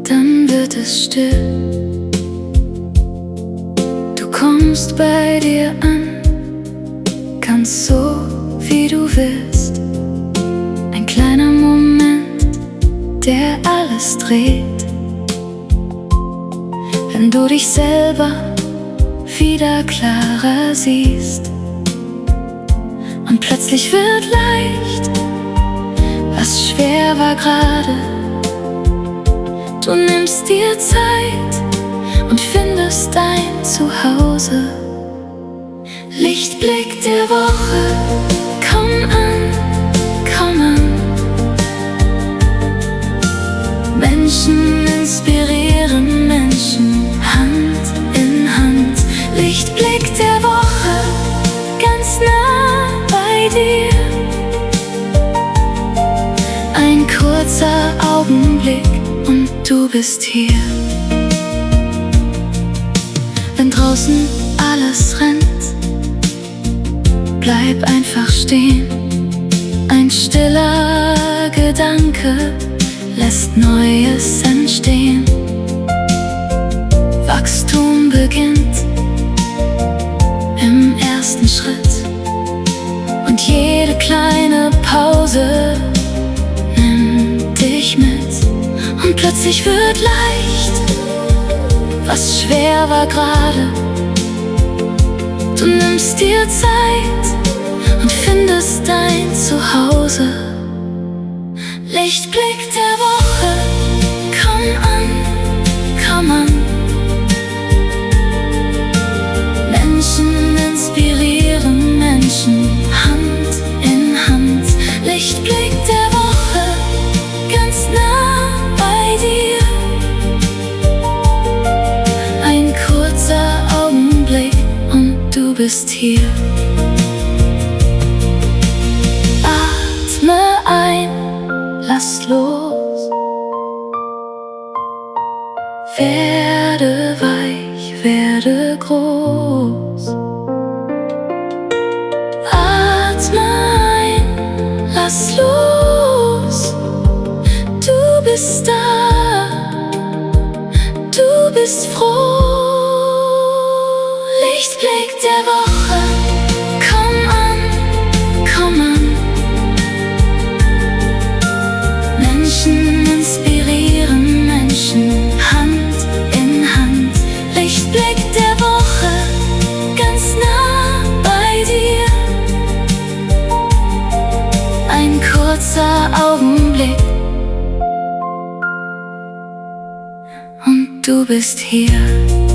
dann wird es still. Du kommst bei dir an, ganz so wie du willst. kleiner Moment, der alles dreht. Wenn du dich selber wieder klarer siehst und plötzlich wird leicht, was schwer war gerade. Du nimmst dir Zeit und findest dein Zuhause. Lichtblick der Woche, komm an, komm an. Menschen inspirieren Menschen, Hand in Hand. Lichtblick der Woche, ganz nah bei dir. Ein kurzer Augenblick und du bist hier. Wenn draußen alles rennt, bleib einfach stehen. Ein stiller Gedanke lässt Neues entstehen. Wachstum beginnt im ersten Schritt und jede kleine Pause nimmt dich mit. Und plötzlich wird leicht, was schwer war gerade. Du nimmst dir Zeit und findest dein Zuhause. Lichtblick der Woche, komm an, komm an. Menschen inspirieren Menschen, Hand in Hand. Lichtblick der Woche, ganz nah bei dir. Ein kurzer Augenblick und du bist hier. Atme ein, lass los. Werde weich, werde groß. Atme ein, lass los. Du bist da, du bist froh. Lichtblick der Woche, komm an, komm an. Menschen inspirieren Menschen, Hand in Hand. Lichtblick der Woche, ganz nah bei dir. Ein kurzer Augenblick und du bist hier.